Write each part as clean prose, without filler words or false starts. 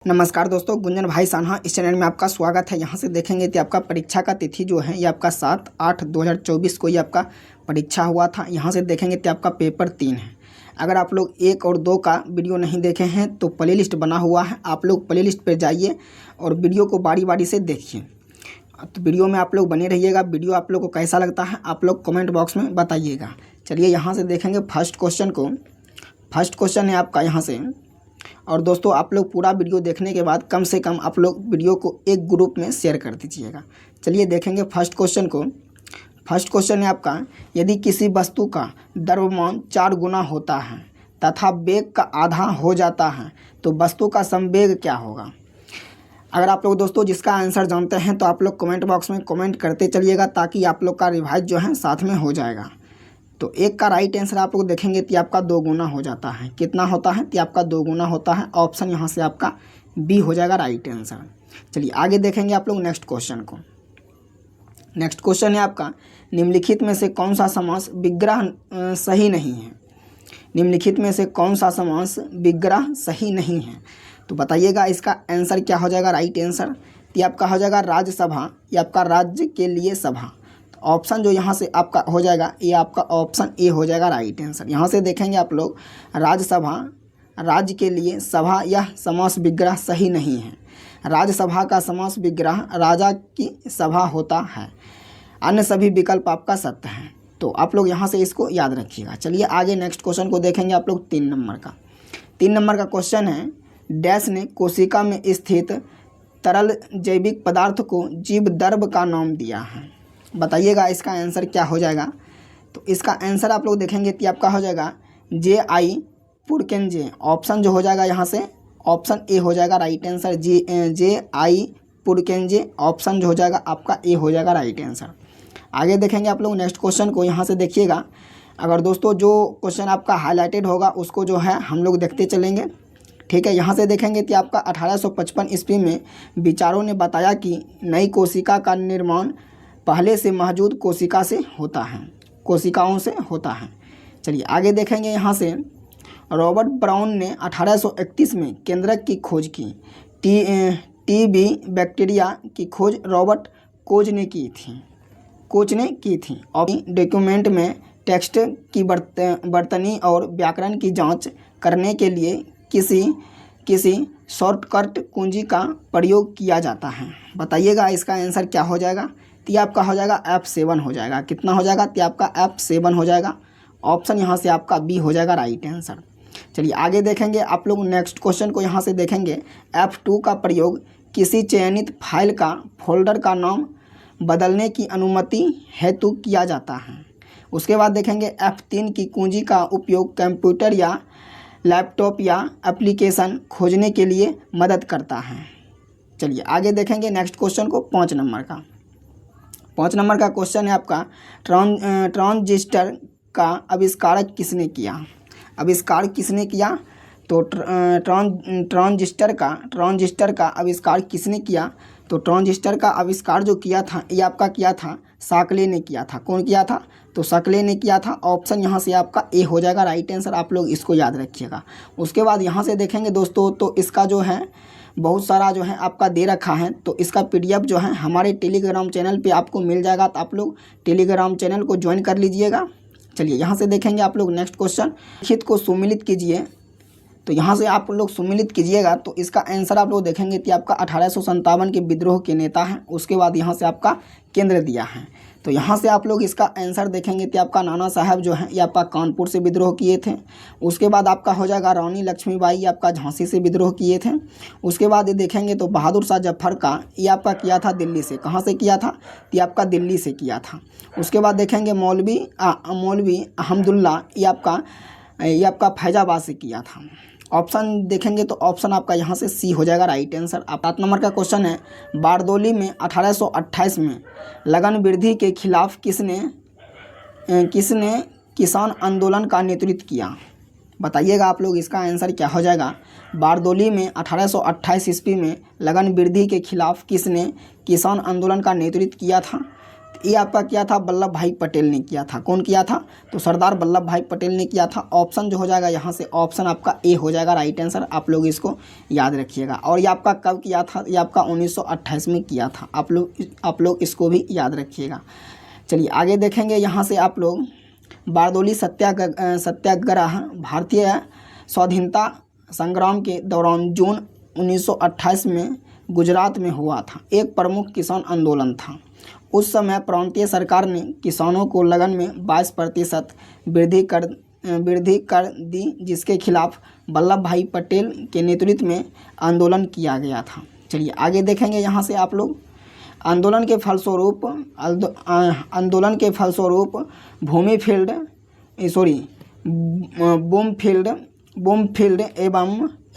नमस्कार दोस्तों, गुंजन भाई सान्हा इस चैनल में आपका स्वागत है। यहाँ से देखेंगे कि आपका परीक्षा का तिथि जो है ये आपका 7/8/2024 को ये आपका परीक्षा हुआ था। यहाँ से देखेंगे कि आपका पेपर 3 है। अगर आप लोग 1 और 2 का वीडियो नहीं देखे हैं तो प्ले लिस्ट बना हुआ है, आप लोग प्ले लिस्ट पर जाइए और वीडियो को बारी बारी से देखिए। तो वीडियो में आप लोग बने रहिएगा। वीडियो आप लोग को कैसा लगता है आप लोग कमेंट बॉक्स में बताइएगा। चलिए यहाँ से देखेंगे फर्स्ट क्वेश्चन को। फर्स्ट क्वेश्चन है आपका यहाँ से, और दोस्तों आप लोग पूरा वीडियो देखने के बाद कम से कम आप लोग वीडियो को एक ग्रुप में शेयर कर दीजिएगा। चलिए देखेंगे फर्स्ट क्वेश्चन को। फर्स्ट क्वेश्चन है आपका, यदि किसी वस्तु का द्रव्यमान 4 गुना होता है तथा वेग का आधा हो जाता है तो वस्तु का संवेग क्या होगा। अगर आप लोग दोस्तों जिसका आंसर जानते हैं तो आप लोग कमेंट बॉक्स में कमेंट करते चलिएगा, ताकि आप लोग का रिवाइज जो है साथ में हो जाएगा। तो 1 का राइट आंसर आप लोग देखेंगे कि आपका 2 गुना हो जाता है। कितना होता है कि आपका 2 गुना होता है। ऑप्शन यहाँ से आपका बी हो जाएगा राइट आंसर। चलिए आगे देखेंगे आप लोग नेक्स्ट क्वेश्चन को। नेक्स्ट क्वेश्चन है आपका, निम्नलिखित में से कौन सा समास विग्रह सही नहीं है। निम्नलिखित में से कौन सा समास विग्रह सही नहीं है, तो बताइएगा इसका आंसर क्या हो जाएगा राइट आंसर। ये आपका हो जाएगा राज्यसभा, या आपका राज्य के लिए सभा। ऑप्शन जो यहाँ से आपका हो जाएगा ये आपका ऑप्शन ए हो जाएगा राइट आंसर। यहाँ से देखेंगे आप लोग राज्यसभा, राज्य के लिए सभा, यह समास विग्रह सही नहीं है। राज्यसभा का समास विग्रह राजा की सभा होता है। अन्य सभी विकल्प आपका सत्य है। तो आप लोग यहाँ से इसको याद रखिएगा। चलिए आगे नेक्स्ट क्वेश्चन को देखेंगे आप लोग 3 नंबर का। 3 नंबर का क्वेश्चन है, डैश ने कोशिका में स्थित तरल जैविक पदार्थ को जीव द्रव्य का नाम दिया है। बताइएगा इसका आंसर क्या हो जाएगा। तो इसका आंसर आप लोग देखेंगे कि आपका हो जाएगा J.I. पुरकेंजे। ऑप्शन जो हो जाएगा यहाँ से ऑप्शन ए हो जाएगा राइट आंसर। J.I. पुरकेंजे ऑप्शन जो हो जाएगा आपका ए हो जाएगा राइट आंसर। आगे देखेंगे आप लोग नेक्स्ट क्वेश्चन को। यहाँ से देखिएगा, अगर दोस्तों जो क्वेश्चन आपका हाईलाइटेड होगा उसको जो है हम लोग देखते चलेंगे, ठीक है। यहाँ से देखेंगे कि आपका 1855 ईस्वी में विचारों ने बताया कि नई कोशिका का निर्माण पहले से मौजूद कोशिका से होता है, कोशिकाओं से होता है। चलिए आगे देखेंगे यहाँ से, रॉबर्ट ब्राउन ने 1831 में केंद्रक की खोज की। टीबी बैक्टीरिया की खोज रॉबर्ट कोच ने की थी। और डॉक्यूमेंट में टेक्स्ट की बर्तनी और व्याकरण की जांच करने के लिए किसी शॉर्टकट कुंजी का प्रयोग किया जाता है। बताइएगा इसका आंसर क्या हो जाएगा। तो आपका हो जाएगा F7 हो जाएगा। कितना हो जाएगा तो आपका F7 हो जाएगा। ऑप्शन यहाँ से आपका बी हो जाएगा राइट आंसर। चलिए आगे देखेंगे आप लोग नेक्स्ट क्वेश्चन को। यहाँ से देखेंगे F2 का प्रयोग किसी चयनित फाइल का फोल्डर का नाम बदलने की अनुमति हेतु किया जाता है। उसके बाद देखेंगे F3 की कुंजी का उपयोग कंप्यूटर या लैपटॉप या एप्लीकेशन खोजने के लिए मदद करता है। चलिए आगे देखेंगे नेक्स्ट क्वेश्चन को 5 नंबर का। 5 नंबर का क्वेश्चन है आपका, ट्रांजिस्टर का आविष्कार किसने किया। आविष्कार किसने किया, तो ट्रांजिस्टर का आविष्कार किसने किया। तो ट्रांजिस्टर का आविष्कार जो किया था ये आपका किया था शाक्ले ने किया था। कौन किया था, तो शाक्ले ने किया था। ऑप्शन यहाँ से आपका ए हो जाएगा राइट आंसर। आप लोग इसको याद रखिएगा। उसके बाद यहाँ से देखेंगे दोस्तों, तो इसका जो है बहुत सारा जो है आपका दे रखा है, तो इसका PDF जो है हमारे टेलीग्राम चैनल पे आपको मिल जाएगा। तो आप लोग टेलीग्राम चैनल को ज्वाइन कर लीजिएगा। चलिए यहाँ से देखेंगे आप लोग नेक्स्ट क्वेश्चन, लिखित को सुमिलित कीजिए। तो यहाँ से आप लोग सुमिलित कीजिएगा, तो इसका आंसर आप लोग देखेंगे कि आपका 1857 के विद्रोह के नेता हैं। उसके बाद यहाँ से आपका केंद्र दिया है। तो यहाँ से आप लोग इसका आंसर देखेंगे कि आपका नाना साहब जो है ये आपका कानपुर से विद्रोह किए थे। उसके बाद आपका हो जाएगा रानी लक्ष्मीबाई, आपका झांसी से विद्रोह किए थे। उसके बाद ये देखेंगे तो बहादुर शाह जफर का ये आपका किया था दिल्ली से। कहाँ से किया था, ये आपका दिल्ली से किया था। उसके बाद देखेंगे मौलवी अहमदुल्ला ये आपका फैजाबाद से किया था। ऑप्शन देखेंगे तो ऑप्शन आपका यहाँ से सी हो जाएगा राइट आंसर। 7 नंबर का क्वेश्चन है, बारदौली में 1828 में लगन वृद्धि के खिलाफ किसने किसान आंदोलन का नेतृत्व किया। बताइएगा आप लोग इसका आंसर क्या हो जाएगा। बारदौली में 1828 ईस्वी में लगन वृद्धि के खिलाफ किसने किसान आंदोलन का नेतृत्व किया था। ये आपका किया था वल्लभ भाई पटेल ने किया था। कौन किया था? तो सरदार वल्लभ भाई पटेल ने किया था। ऑप्शन जो हो जाएगा यहाँ से ऑप्शन आपका ए हो जाएगा राइट आंसर। आप लोग इसको याद रखिएगा। और ये आपका कब किया था? ये आपका 1928 में किया था। आप लोग इसको भी याद रखिएगा। चलिए आगे देखेंगे यहाँ से आप लोग बारदोली सत्याग्रह भारतीय स्वाधीनता संग्राम के दौरान जून 1928 में गुजरात में हुआ था। एक प्रमुख किसान आंदोलन था। उस समय प्रांतीय सरकार ने किसानों को लगन में 22% वृद्धि कर दी, जिसके खिलाफ वल्लभ भाई पटेल के नेतृत्व में आंदोलन किया गया था। चलिए आगे देखेंगे यहाँ से आप लोग आंदोलन के फलस्वरूप बूमफील्ड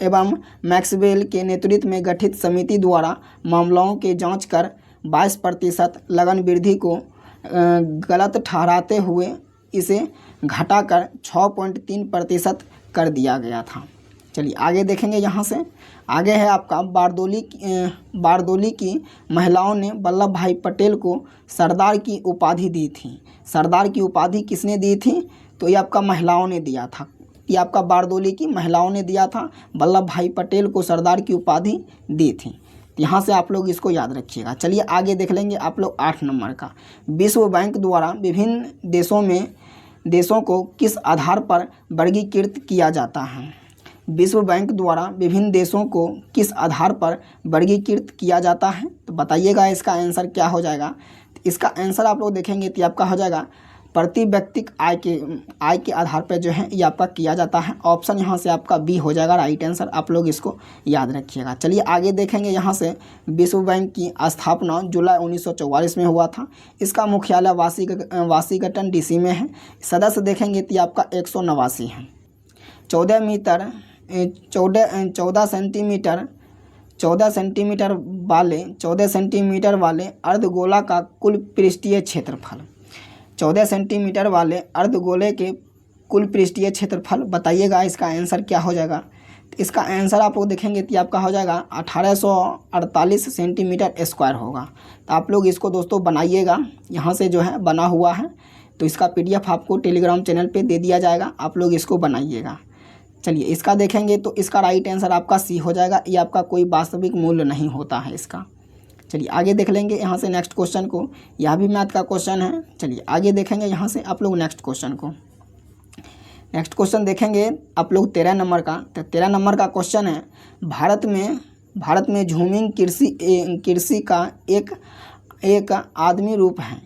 एवं मैक्सवेल के नेतृत्व में गठित समिति द्वारा मामलों के जांच कर 22% लगन वृद्धि को गलत ठहराते हुए इसे घटाकर 6.3% कर दिया गया था। चलिए आगे देखेंगे यहाँ से आगे है आपका बारदोली की महिलाओं ने वल्लभ भाई पटेल को सरदार की उपाधि दी थी। सरदार की उपाधि किसने दी थी? तो ये आपका महिलाओं ने दिया था। ये आपका बारदोली की महिलाओं ने दिया था। वल्लभ भाई पटेल को सरदार की उपाधि दी थी। यहाँ से आप लोग इसको याद रखिएगा। चलिए आगे देख लेंगे आप लोग 8 नंबर का। विश्व बैंक द्वारा विभिन्न देशों को किस आधार पर वर्गीकृत किया जाता है? विश्व बैंक द्वारा विभिन्न देशों को किस आधार पर वर्गीकृत किया जाता है? तो बताइएगा इसका आंसर क्या हो जाएगा। इसका आंसर आप लोग देखेंगे तो आपका हो जाएगा प्रति व्यक्ति आय के आधार पर जो है ये आपका किया जाता है। ऑप्शन यहाँ से आपका बी हो जाएगा राइट आंसर। आप लोग इसको याद रखिएगा। चलिए आगे देखेंगे यहाँ से विश्व बैंक की स्थापना जुलाई 1944 में हुआ था। इसका मुख्यालय वाशिंगटन DC में है। सदस्य देखेंगे तो आपका 189 है। 14 सेंटीमीटर वाले अर्धगोला का कुल पृष्ठीय क्षेत्रफल 14 सेंटीमीटर वाले अर्धगोले के कुल पृष्ठीय क्षेत्रफल बताइएगा इसका आंसर क्या हो जाएगा। तो इसका आंसर आप लोग देखेंगे तो आपका हो जाएगा 1848 सेंटीमीटर स्क्वायर होगा। तो आप लोग इसको दोस्तों बनाइएगा। यहाँ से जो है बना हुआ है तो इसका PDF आपको टेलीग्राम चैनल पे दे दिया जाएगा। आप लोग इसको बनाइएगा। चलिए इसका देखेंगे तो इसका राइट आंसर आपका सी हो जाएगा। ये आपका कोई वास्तविक मूल्य नहीं होता है इसका। चलिए आगे देख लेंगे यहाँ से नेक्स्ट क्वेश्चन को। यह भी मैथ का क्वेश्चन है। चलिए आगे देखेंगे यहाँ से आप लोग नेक्स्ट क्वेश्चन को। नेक्स्ट क्वेश्चन देखेंगे आप लोग 13 नंबर का। तो 13 नंबर का क्वेश्चन है भारत में झूमिंग कृषि का एक आदमी रूप है।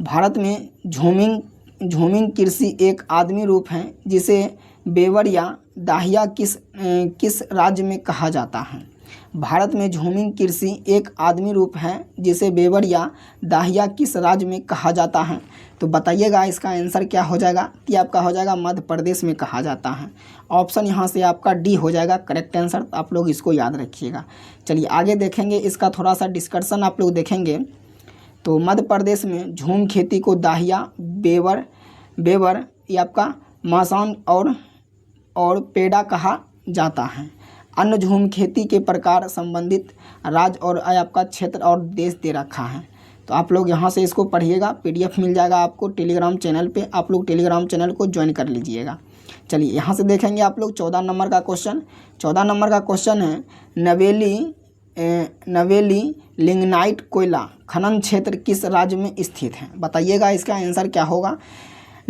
भारत में झूमिंग कृषि एक आदमी रूप है जिसे बेवर या दाहिया किस राज्य में कहा जाता है? भारत में झूमिंग कृषि एक आदमी रूप है जिसे बेवर या दाहिया किस राज्य में कहा जाता है? तो बताइएगा इसका आंसर क्या हो जाएगा। ये आपका हो जाएगा मध्य प्रदेश में कहा जाता है। ऑप्शन यहाँ से आपका डी हो जाएगा करेक्ट आंसर। तो आप लोग इसको याद रखिएगा। चलिए आगे देखेंगे इसका थोड़ा सा डिस्कशन आप लोग देखेंगे। तो मध्य प्रदेश में झूम खेती को दाहिया बेवर ये आपका मासान और पेड़ा कहा जाता है। अन्य झूम खेती के प्रकार संबंधित राज्य और आपका क्षेत्र और देश दे रखा है। तो आप लोग यहाँ से इसको पढ़िएगा। PDF मिल जाएगा आपको टेलीग्राम चैनल पे। आप लोग टेलीग्राम चैनल को ज्वाइन कर लीजिएगा। चलिए यहाँ से देखेंगे आप लोग 14 नंबर का क्वेश्चन। 14 नंबर का क्वेश्चन है नवेली लिग्नाइट कोयला खनन क्षेत्र किस राज्य में स्थित है? बताइएगा इसका आंसर क्या होगा।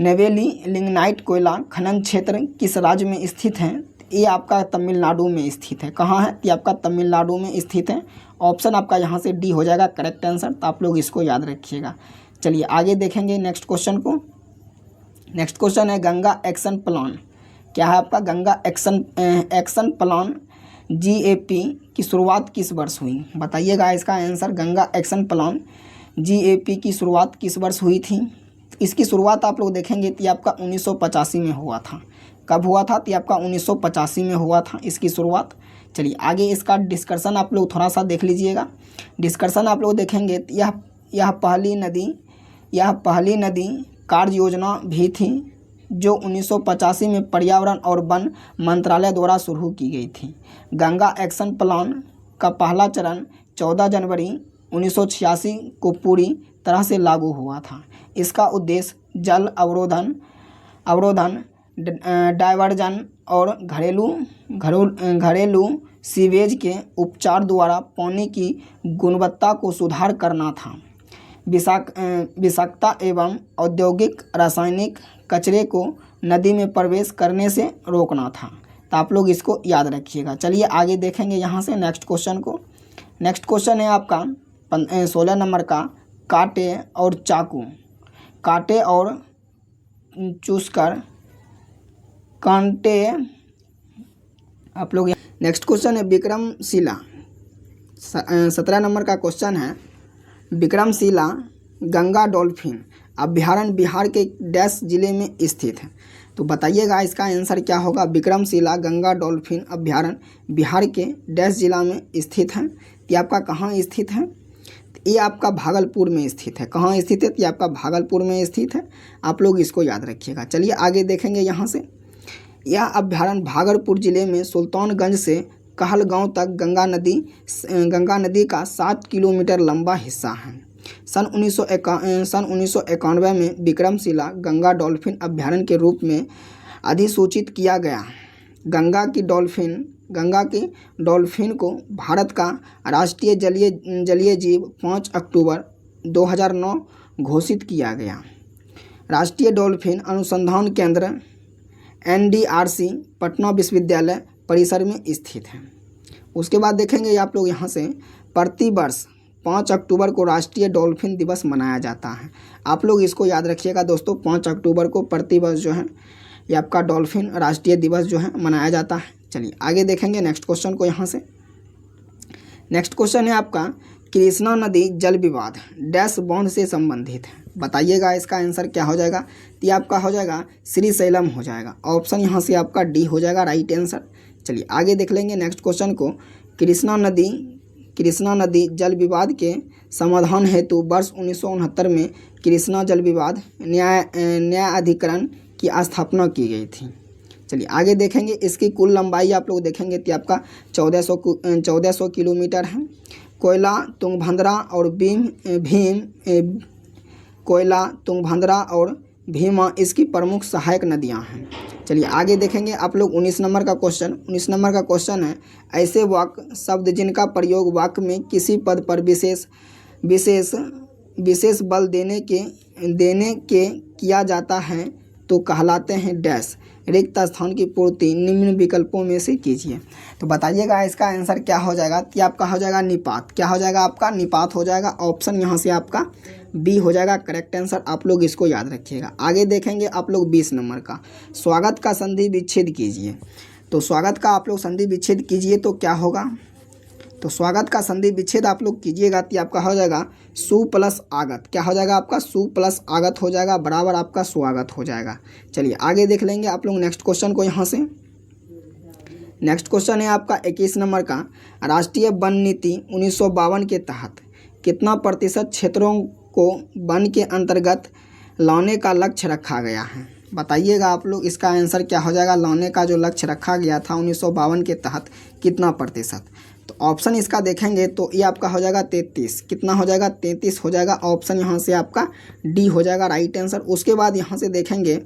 नवेली लिग्नाइट कोयला खनन क्षेत्र किस राज्य में स्थित है? ये आपका तमिलनाडु में स्थित है। कहाँ है? ये आपका तमिलनाडु में स्थित है। ऑप्शन आपका यहाँ से डी हो जाएगा करेक्ट आंसर। तो आप लोग इसको याद रखिएगा। चलिए आगे देखेंगे नेक्स्ट क्वेश्चन को। नेक्स्ट क्वेश्चन है गंगा एक्शन प्लान। क्या है आपका गंगा एक्शन प्लान GAP की शुरुआत किस वर्ष हुई? बताइएगा इसका answer. Ganga action plan GAP की शुरुआत किस वर्ष हुई थी? इसकी शुरुआत आप लोग देखेंगे तो आपका 1985 में हुआ था। कब हुआ था? तो आपका 1985 में हुआ था इसकी शुरुआत। चलिए आगे इसका डिस्कशन आप लोग थोड़ा सा देख लीजिएगा। डिस्कशन आप लोग देखेंगे तो यह पहली नदी कार्य योजना भी थी जो 1985 में पर्यावरण और वन मंत्रालय द्वारा शुरू की गई थी। गंगा एक्शन प्लान का पहला चरण 14 जनवरी 1986 को पूरी तरह से लागू हुआ था। इसका उद्देश्य जल अवरोधन, डायवर्जन और घरेलू सीवेज के उपचार द्वारा पानी की गुणवत्ता को सुधार करना था। विषाक्तता एवं औद्योगिक रासायनिक कचरे को नदी में प्रवेश करने से रोकना था। तो आप लोग इसको याद रखिएगा। चलिए आगे देखेंगे यहाँ से नेक्स्ट क्वेश्चन को। नेक्स्ट क्वेश्चन है आपका 16 नंबर का, कांटे और चाकू। कांटे और चूसकर कांटे। आप लोग नेक्स्ट क्वेश्चन है विक्रमशिला। 17 नंबर का क्वेश्चन है, विक्रमशिला गंगा डॉल्फिन अभ्यारण्य बिहार के डैश जिले में स्थित है। तो बताइएगा इसका आंसर क्या होगा। विक्रमशिला गंगा डॉल्फिन अभ्यारण्य बिहार के डैश जिला में स्थित है। ये आपका कहाँ स्थित है? ये आपका भागलपुर में स्थित है। कहाँ स्थित है? ये आपका भागलपुर में स्थित है। आप लोग इसको याद रखिएगा। चलिए आगे देखेंगे यहाँ से। यह अभ्यारण्य भागलपुर जिले में सुल्तानगंज से कहलगांव तक गंगा नदी का 7 किलोमीटर लंबा हिस्सा है। सन 1991 में विक्रमशिला गंगा डॉल्फिन अभ्यारण्य के रूप में अधिसूचित किया गया। गंगा की डॉल्फिन को भारत का राष्ट्रीय जलीय जीव 5 अक्टूबर 2009 घोषित किया गया। राष्ट्रीय डॉल्फिन अनुसंधान केंद्र NDRC पटना विश्वविद्यालय परिसर में स्थित है। उसके बाद देखेंगे आप लोग यहाँ से, प्रतिवर्ष 5 अक्टूबर को राष्ट्रीय डॉल्फिन दिवस मनाया जाता है। आप लोग इसको याद रखिएगा दोस्तों, 5 अक्टूबर को प्रतिवर्ष जो है ये आपका डॉल्फिन राष्ट्रीय दिवस जो है मनाया जाता है। चलिए आगे देखेंगे नेक्स्ट क्वेश्चन को यहाँ से। नेक्स्ट क्वेश्चन है आपका, कृष्णा नदी जल विवाद डैश बांध से संबंधित है। बताइएगा इसका आंसर क्या हो जाएगा। तो ये आपका हो जाएगा श्रीशैलम हो जाएगा। ऑप्शन यहाँ से आपका डी हो जाएगा राइट आंसर। चलिए आगे देख लेंगे नेक्स्ट क्वेश्चन को। कृष्णा नदी जल विवाद के समाधान हेतु वर्ष 1969 में कृष्णा जल विवाद न्यायाधिकरण की स्थापना की गई थी। चलिए आगे देखेंगे। इसकी कुल लंबाई आप लोग देखेंगे तो आपका 1400 किलोमीटर है। कोयला तुंगभद्रा और भीमा इसकी प्रमुख सहायक नदियां हैं। चलिए आगे देखेंगे आप लोग 19 नंबर का क्वेश्चन। 19 नंबर का क्वेश्चन है, ऐसे वाक्य शब्द जिनका प्रयोग वाक्य में किसी पद पर विशेष बल देने के किया जाता है तो कहलाते हैं डैश। रिक्त स्थान की पूर्ति निम्न विकल्पों में से कीजिए। तो बताइएगा इसका आंसर क्या हो जाएगा। कि आपका हो जाएगा निपात। क्या हो जाएगा आपका? निपात हो जाएगा। ऑप्शन यहाँ से आपका बी हो जाएगा करेक्ट आंसर। आप लोग इसको याद रखिएगा। आगे देखेंगे आप लोग 20 नंबर का, स्वागत का संधि विच्छेद कीजिए। तो स्वागत का आप लोग संधि विच्छेद कीजिए तो क्या होगा। तो स्वागत का संधि विच्छेद आप लोग कीजिएगा तो आपका हो जाएगा सु प्लस आगत। क्या हो जाएगा आपका? सु प्लस आगत हो जाएगा बराबर आपका स्वागत हो जाएगा। चलिए आगे देख लेंगे आप लोग नेक्स्ट क्वेश्चन को यहाँ से। नेक्स्ट क्वेश्चन है आपका 21 नंबर का, राष्ट्रीय वन नीति 1952 के तहत कितना प्रतिशत क्षेत्रों को वन के अंतर्गत लाने का लक्ष्य रखा गया है। बताइएगा आप लोग इसका आंसर क्या हो जाएगा। लाने का जो लक्ष्य रखा गया था 1952 के तहत कितना प्रतिशत। तो ऑप्शन इसका देखेंगे तो ये आपका हो जाएगा 33। कितना हो जाएगा? 33 हो जाएगा। ऑप्शन यहाँ से आपका डी हो जाएगा राइट आंसर। उसके बाद यहाँ से देखेंगे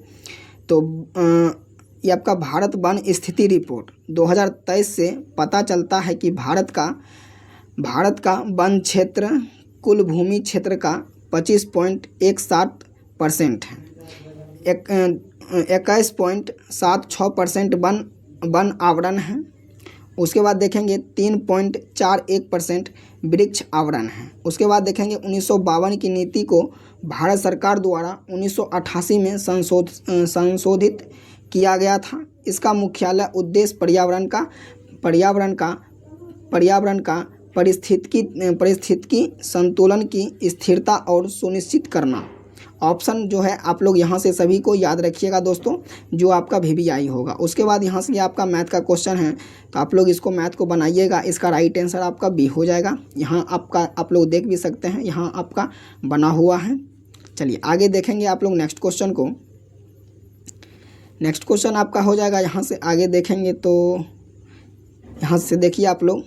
तो ये आपका भारत वन स्थिति रिपोर्ट 2023 से पता चलता है कि भारत का वन क्षेत्र कुल भूमि क्षेत्र का 25.17% है। 21.76% वन आवरण है। उसके बाद देखेंगे 3.41% वृक्ष आवरण है। उसके बाद देखेंगे 1952 की नीति को भारत सरकार द्वारा 1988 में संशोधित किया गया था। इसका मुख्यालय उद्देश्य पर्यावरण का पारिस्थितिकी संतुलन की स्थिरता और सुनिश्चित करना। ऑप्शन जो है आप लोग यहाँ से सभी को याद रखिएगा दोस्तों, जो आपका VVI होगा। उसके बाद यहाँ से आपका मैथ का क्वेश्चन है तो आप लोग इसको मैथ को बनाइएगा। इसका राइट आंसर आपका बी हो जाएगा। यहाँ आपका आप लोग देख भी सकते हैं, यहाँ आपका बना हुआ है। चलिए आगे देखेंगे आप लोग नेक्स्ट क्वेश्चन को। नेक्स्ट क्वेश्चन आपका हो जाएगा यहाँ से आगे देखेंगे तो यहाँ से देखिए आप लोग,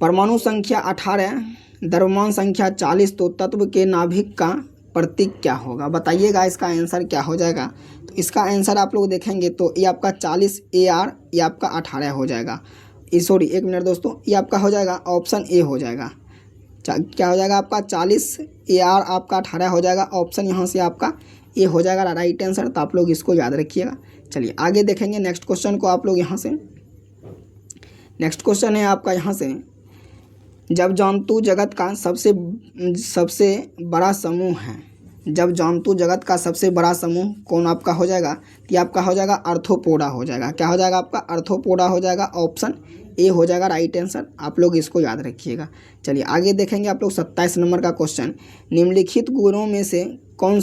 परमाणु संख्या 18 द्रव्यमान संख्या 40, तो तत्व के नाभिक का प्रतीक क्या होगा? बताइएगा इसका आंसर क्या हो जाएगा। तो इसका आंसर आप लोग देखेंगे तो ये आपका 40 AR, ये आपका 18 हो जाएगा। सॉरी, एक मिनट दोस्तों, ये आपका हो जाएगा ऑप्शन ए हो जाएगा। क्या हो जाएगा आपका 40 AR, आपका 18 हो जाएगा। ऑप्शन यहाँ से आपका ए हो जाएगा राइट आंसर। तो आप लोग इसको याद रखिएगा। चलिए आगे देखेंगे नेक्स्ट क्वेश्चन को आप लोग यहाँ से। नेक्स्ट क्वेश्चन है आपका यहाँ से, जब जंतु जगत का सबसे बड़ा समूह है, जब जंतु जगत का सबसे बड़ा समूह कौन आपका हो जाएगा? तो आपका हो जाएगा आर्थ्रोपोडा हो जाएगा। क्या हो जाएगा आपका? आर्थ्रोपोडा हो जाएगा। ऑप्शन ए हो जाएगा राइट आंसर। आप लोग इसको याद रखिएगा। चलिए आगे देखेंगे आप लोग 27 नंबर का क्वेश्चन, निम्नलिखित गुणों में से कौन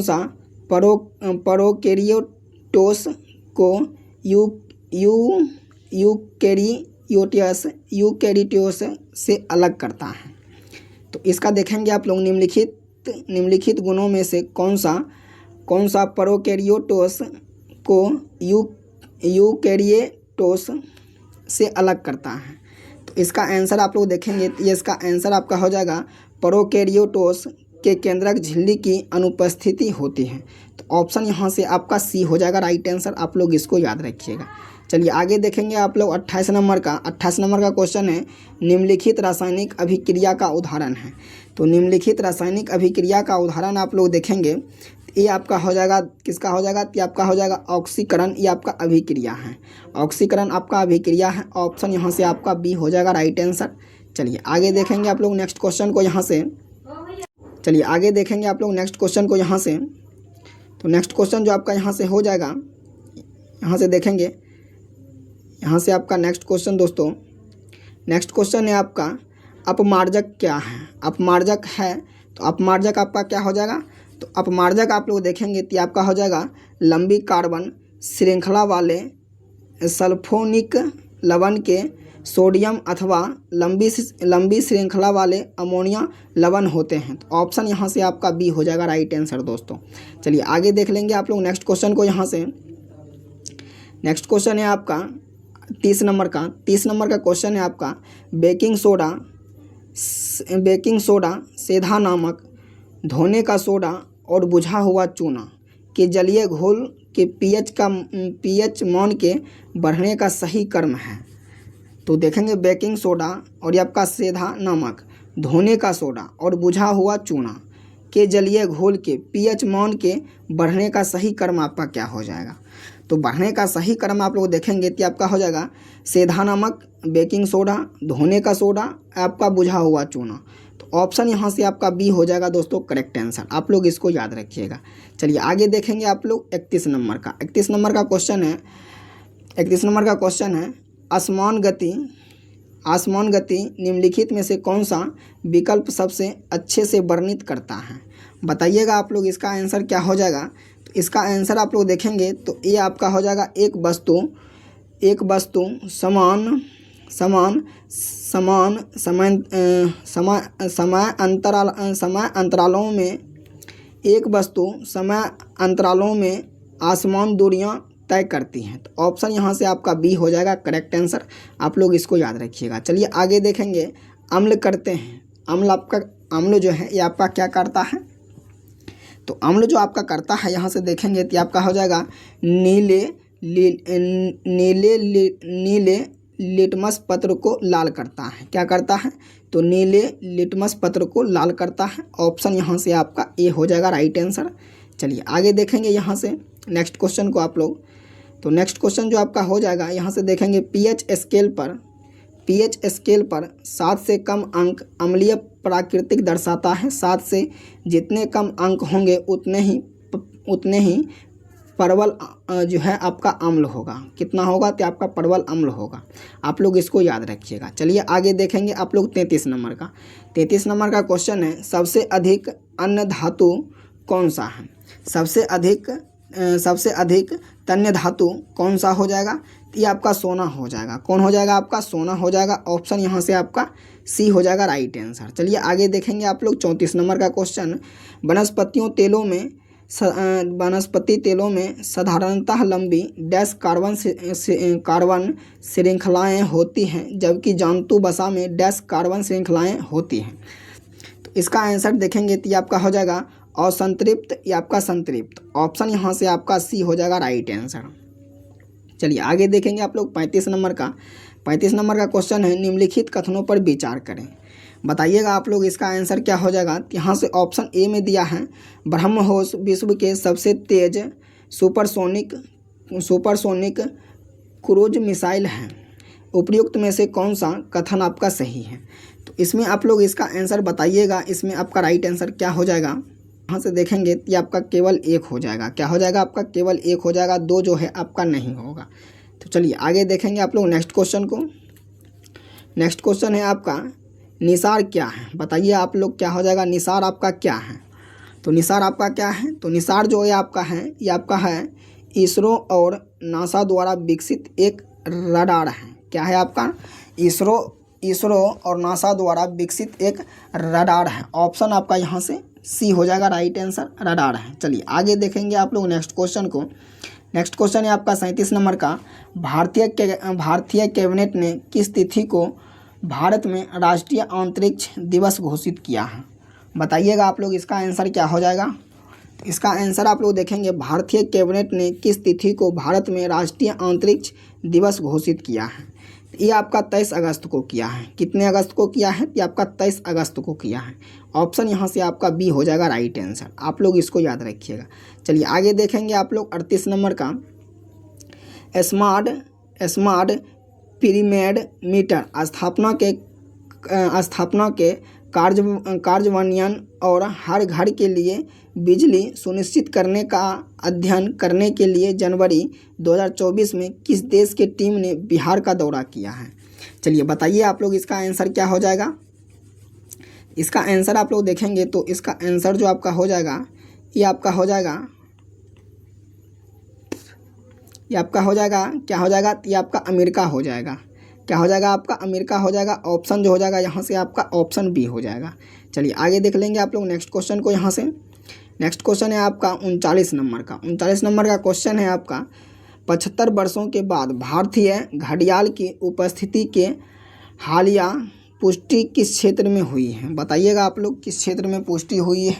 सा प्रोकैरियोट्स को यूकैरियोट्स से अलग करता है? तो इसका देखेंगे आप लोग, निम्नलिखित गुणों में से कौन सा प्रोकैरियोट्स को यूकैरियोट्स से अलग करता है? तो इसका आंसर आप लोग देखेंगे, ये इसका आंसर आपका हो जाएगा प्रोकैरियोट्स के केंद्रक झिल्ली की अनुपस्थिति होती है। तो ऑप्शन यहाँ से आपका सी हो जाएगा राइट आंसर। आप लोग इसको याद रखिएगा। चलिए आगे देखेंगे आप लोग 28 नंबर का क्वेश्चन है, निम्नलिखित रासायनिक अभिक्रिया का उदाहरण है। तो निम्नलिखित रासायनिक अभिक्रिया का उदाहरण आप लोग देखेंगे, ये आपका हो जाएगा, किसका हो जाएगा? ये आपका हो जाएगा ऑक्सीकरण। ये आपका अभिक्रिया है, ऑक्सीकरण आपका अभिक्रिया है। ऑप्शन यहाँ से आपका बी हो जाएगा राइट आंसर। चलिए आगे देखेंगे आप लोग नेक्स्ट क्वेश्चन को यहाँ से। चलिए आगे देखेंगे आप लोग नेक्स्ट क्वेश्चन को यहाँ से। तो नेक्स्ट क्वेश्चन जो आपका यहाँ से हो जाएगा, यहाँ से देखेंगे, यहाँ से आपका नेक्स्ट क्वेश्चन दोस्तों, नेक्स्ट क्वेश्चन है आपका अपमार्जक क्या है? अपमार्जक है, तो अपमार्जक आपका क्या हो जाएगा? तो अपमार्जक आप लोग देखेंगे तो आपका हो जाएगा लंबी कार्बन श्रृंखला वाले सल्फोनिक लवण के सोडियम अथवा लंबी श्रृंखला वाले अमोनिया लवण होते हैं। तो ऑप्शन यहाँ से आपका बी हो जाएगा राइट आंसर दोस्तों। चलिए आगे देख लेंगे आप लोग नेक्स्ट क्वेश्चन को यहाँ से। नेक्स्ट क्वेश्चन है आपका 30 नंबर का क्वेश्चन है आपका, बेकिंग सोडा सेधा नामक धोने का सोडा और बुझा हुआ चूना के जलीय घोल के पीएच मान के बढ़ने का सही क्रम है। तो देखेंगे बेकिंग सोडा और ये आपका सेधा नामक धोने का सोडा और बुझा हुआ चूना के जलीय घोल के पीएच मान के बढ़ने का सही क्रम आपका क्या हो जाएगा? तो बढ़ने का सही क्रम आप लोग देखेंगे कि आपका हो जाएगा सेधा नमक, बेकिंग सोडा, धोने का सोडा, आपका बुझा हुआ चूना। तो ऑप्शन यहाँ से आपका बी हो जाएगा दोस्तों करेक्ट आंसर। आप लोग इसको याद रखिएगा। चलिए आगे देखेंगे आप लोग 31 नंबर का क्वेश्चन है। 31 नंबर का क्वेश्चन है, आसमान गति निम्नलिखित में से कौन सा विकल्प सबसे अच्छे से वर्णित करता है? बताइएगा आप लोग इसका आंसर क्या हो जाएगा। तो इसका आंसर आप लोग देखेंगे तो ये आपका हो जाएगा एक वस्तु समय अंतरालों में आसमान दूरियां तय करती हैं। तो ऑप्शन यहाँ से आपका बी हो जाएगा करेक्ट आंसर। आप लोग इसको याद रखिएगा। चलिए आगे देखेंगे, अम्ल जो है ये आपका क्या करता है? तो अम्ल जो आपका करता है यहाँ से देखेंगे तो आपका हो जाएगा नीले लिटमस पत्र को लाल करता है। क्या करता है? तो नीले लिटमस पत्र को लाल करता है। ऑप्शन यहाँ से आपका ए हो जाएगा राइट आंसर। चलिए आगे देखेंगे यहाँ से नेक्स्ट क्वेश्चन को आप लोग। तो नेक्स्ट क्वेश्चन जो आपका हो जाएगा यहाँ से देखेंगे, पीएच स्केल पर 7 से कम अंक अम्लीय प्राकृतिक दर्शाता है। 7 से जितने कम अंक होंगे उतने ही परवल जो है आपका अम्ल होगा। कितना होगा? तो आपका परवल अम्ल होगा। आप लोग इसको याद रखिएगा। चलिए आगे देखेंगे आप लोग 33 नंबर का क्वेश्चन है, सबसे अधिक अन्य धातु कौन सा है? सबसे अधिक तन्य धातु कौन सा हो जाएगा? ये आपका सोना हो जाएगा। कौन हो जाएगा? आपका सोना हो जाएगा। ऑप्शन यहाँ से आपका सी हो जाएगा राइट आंसर। चलिए आगे देखेंगे आप लोग 34 नंबर का क्वेश्चन, वनस्पतियों तेलों में वनस्पति तेलों में साधारणतः लंबी डैश कार्बन श्रृंखलाएं होती हैं, जबकि जंतु वसा में डैश कार्बन श्रृंखलाएं होती हैं। तो इसका आंसर देखेंगे तो ये आपका हो जाएगा असंतृप्त या आपका संतृप्त। ऑप्शन यहाँ से आपका सी हो जाएगा राइट आंसर। चलिए आगे देखेंगे आप लोग 35 नंबर का। 35 नंबर का क्वेश्चन है, निम्नलिखित कथनों पर विचार करें। बताइएगा आप लोग इसका आंसर क्या हो जाएगा। यहाँ से ऑप्शन ए में दिया है, ब्रह्मोस विश्व के सबसे तेज सुपरसोनिक क्रूज मिसाइल है। उपयुक्त में से कौन सा कथन आपका सही है। तो इसमें आप लोग इसका आंसर बताइएगा। इसमें आपका राइट आंसर क्या हो जाएगा। यहाँ से देखेंगे तो आपका केवल एक हो जाएगा। क्या हो जाएगा आपका, केवल एक हो जाएगा, दो जो है आपका नहीं होगा। तो चलिए आगे देखेंगे आप लोग नेक्स्ट क्वेश्चन को। नेक्स्ट क्वेश्चन है आपका, निसार क्या है। बताइए आप लोग क्या हो जाएगा, निसार आपका क्या है। तो निसार आपका क्या है। तो निसार जो है आपका है, ये आपका है इसरो और नासा द्वारा विकसित एक रडार है। क्या है आपका, इसरो और नासा द्वारा विकसित एक रडार है। ऑप्शन आपका यहाँ से सी हो जाएगा राइट आंसर, रडार है। चलिए आगे देखेंगे आप लोग नेक्स्ट क्वेश्चन को। नेक्स्ट क्वेश्चन है आपका 37 नंबर का, भारतीय कैबिनेट ने किस तिथि को भारत में राष्ट्रीय अंतरिक्ष दिवस घोषित किया है। बताइएगा आप लोग इसका आंसर क्या हो जाएगा। इसका आंसर आप लोग देखेंगे, भारतीय कैबिनेट ने किस तिथि को भारत में राष्ट्रीय अंतरिक्ष दिवस घोषित किया है। ये आपका 23 अगस्त को किया है। कितने अगस्त को किया है, ये आपका 23 अगस्त को किया है। ऑप्शन यहाँ से आपका बी हो जाएगा राइट आंसर। आप लोग इसको याद रखिएगा। चलिए आगे देखेंगे आप लोग 38 नंबर का, स्मार्ट पिरामिड मीटर स्थापना के कार्यान्वयन और हर घर के लिए बिजली सुनिश्चित करने का अध्ययन करने के लिए जनवरी 2024 में किस देश की टीम ने बिहार का दौरा किया है। चलिए बताइए आप लोग इसका आंसर क्या हो जाएगा। इसका आंसर आप लोग देखेंगे तो इसका आंसर जो आपका हो जाएगा, ये आपका हो जाएगा, ये आपका हो जाएगा, क्या हो जाएगा, ये आपका अमेरिका हो जाएगा। क्या हो जाएगा आपका, अमेरिका हो जाएगा। ऑप्शन जो हो जाएगा यहाँ से आपका ऑप्शन बी हो जाएगा। चलिए आगे देख लेंगे आप लोग नेक्स्ट क्वेश्चन को। यहाँ से नेक्स्ट क्वेश्चन है आपका 39 नंबर का। 39 नंबर का क्वेश्चन है आपका, 75 वर्षों के बाद भारतीय घड़ियाल की उपस्थिति के हालिया पुष्टि किस क्षेत्र में हुई है। बताइएगा आप लोग किस क्षेत्र में पुष्टि हुई है।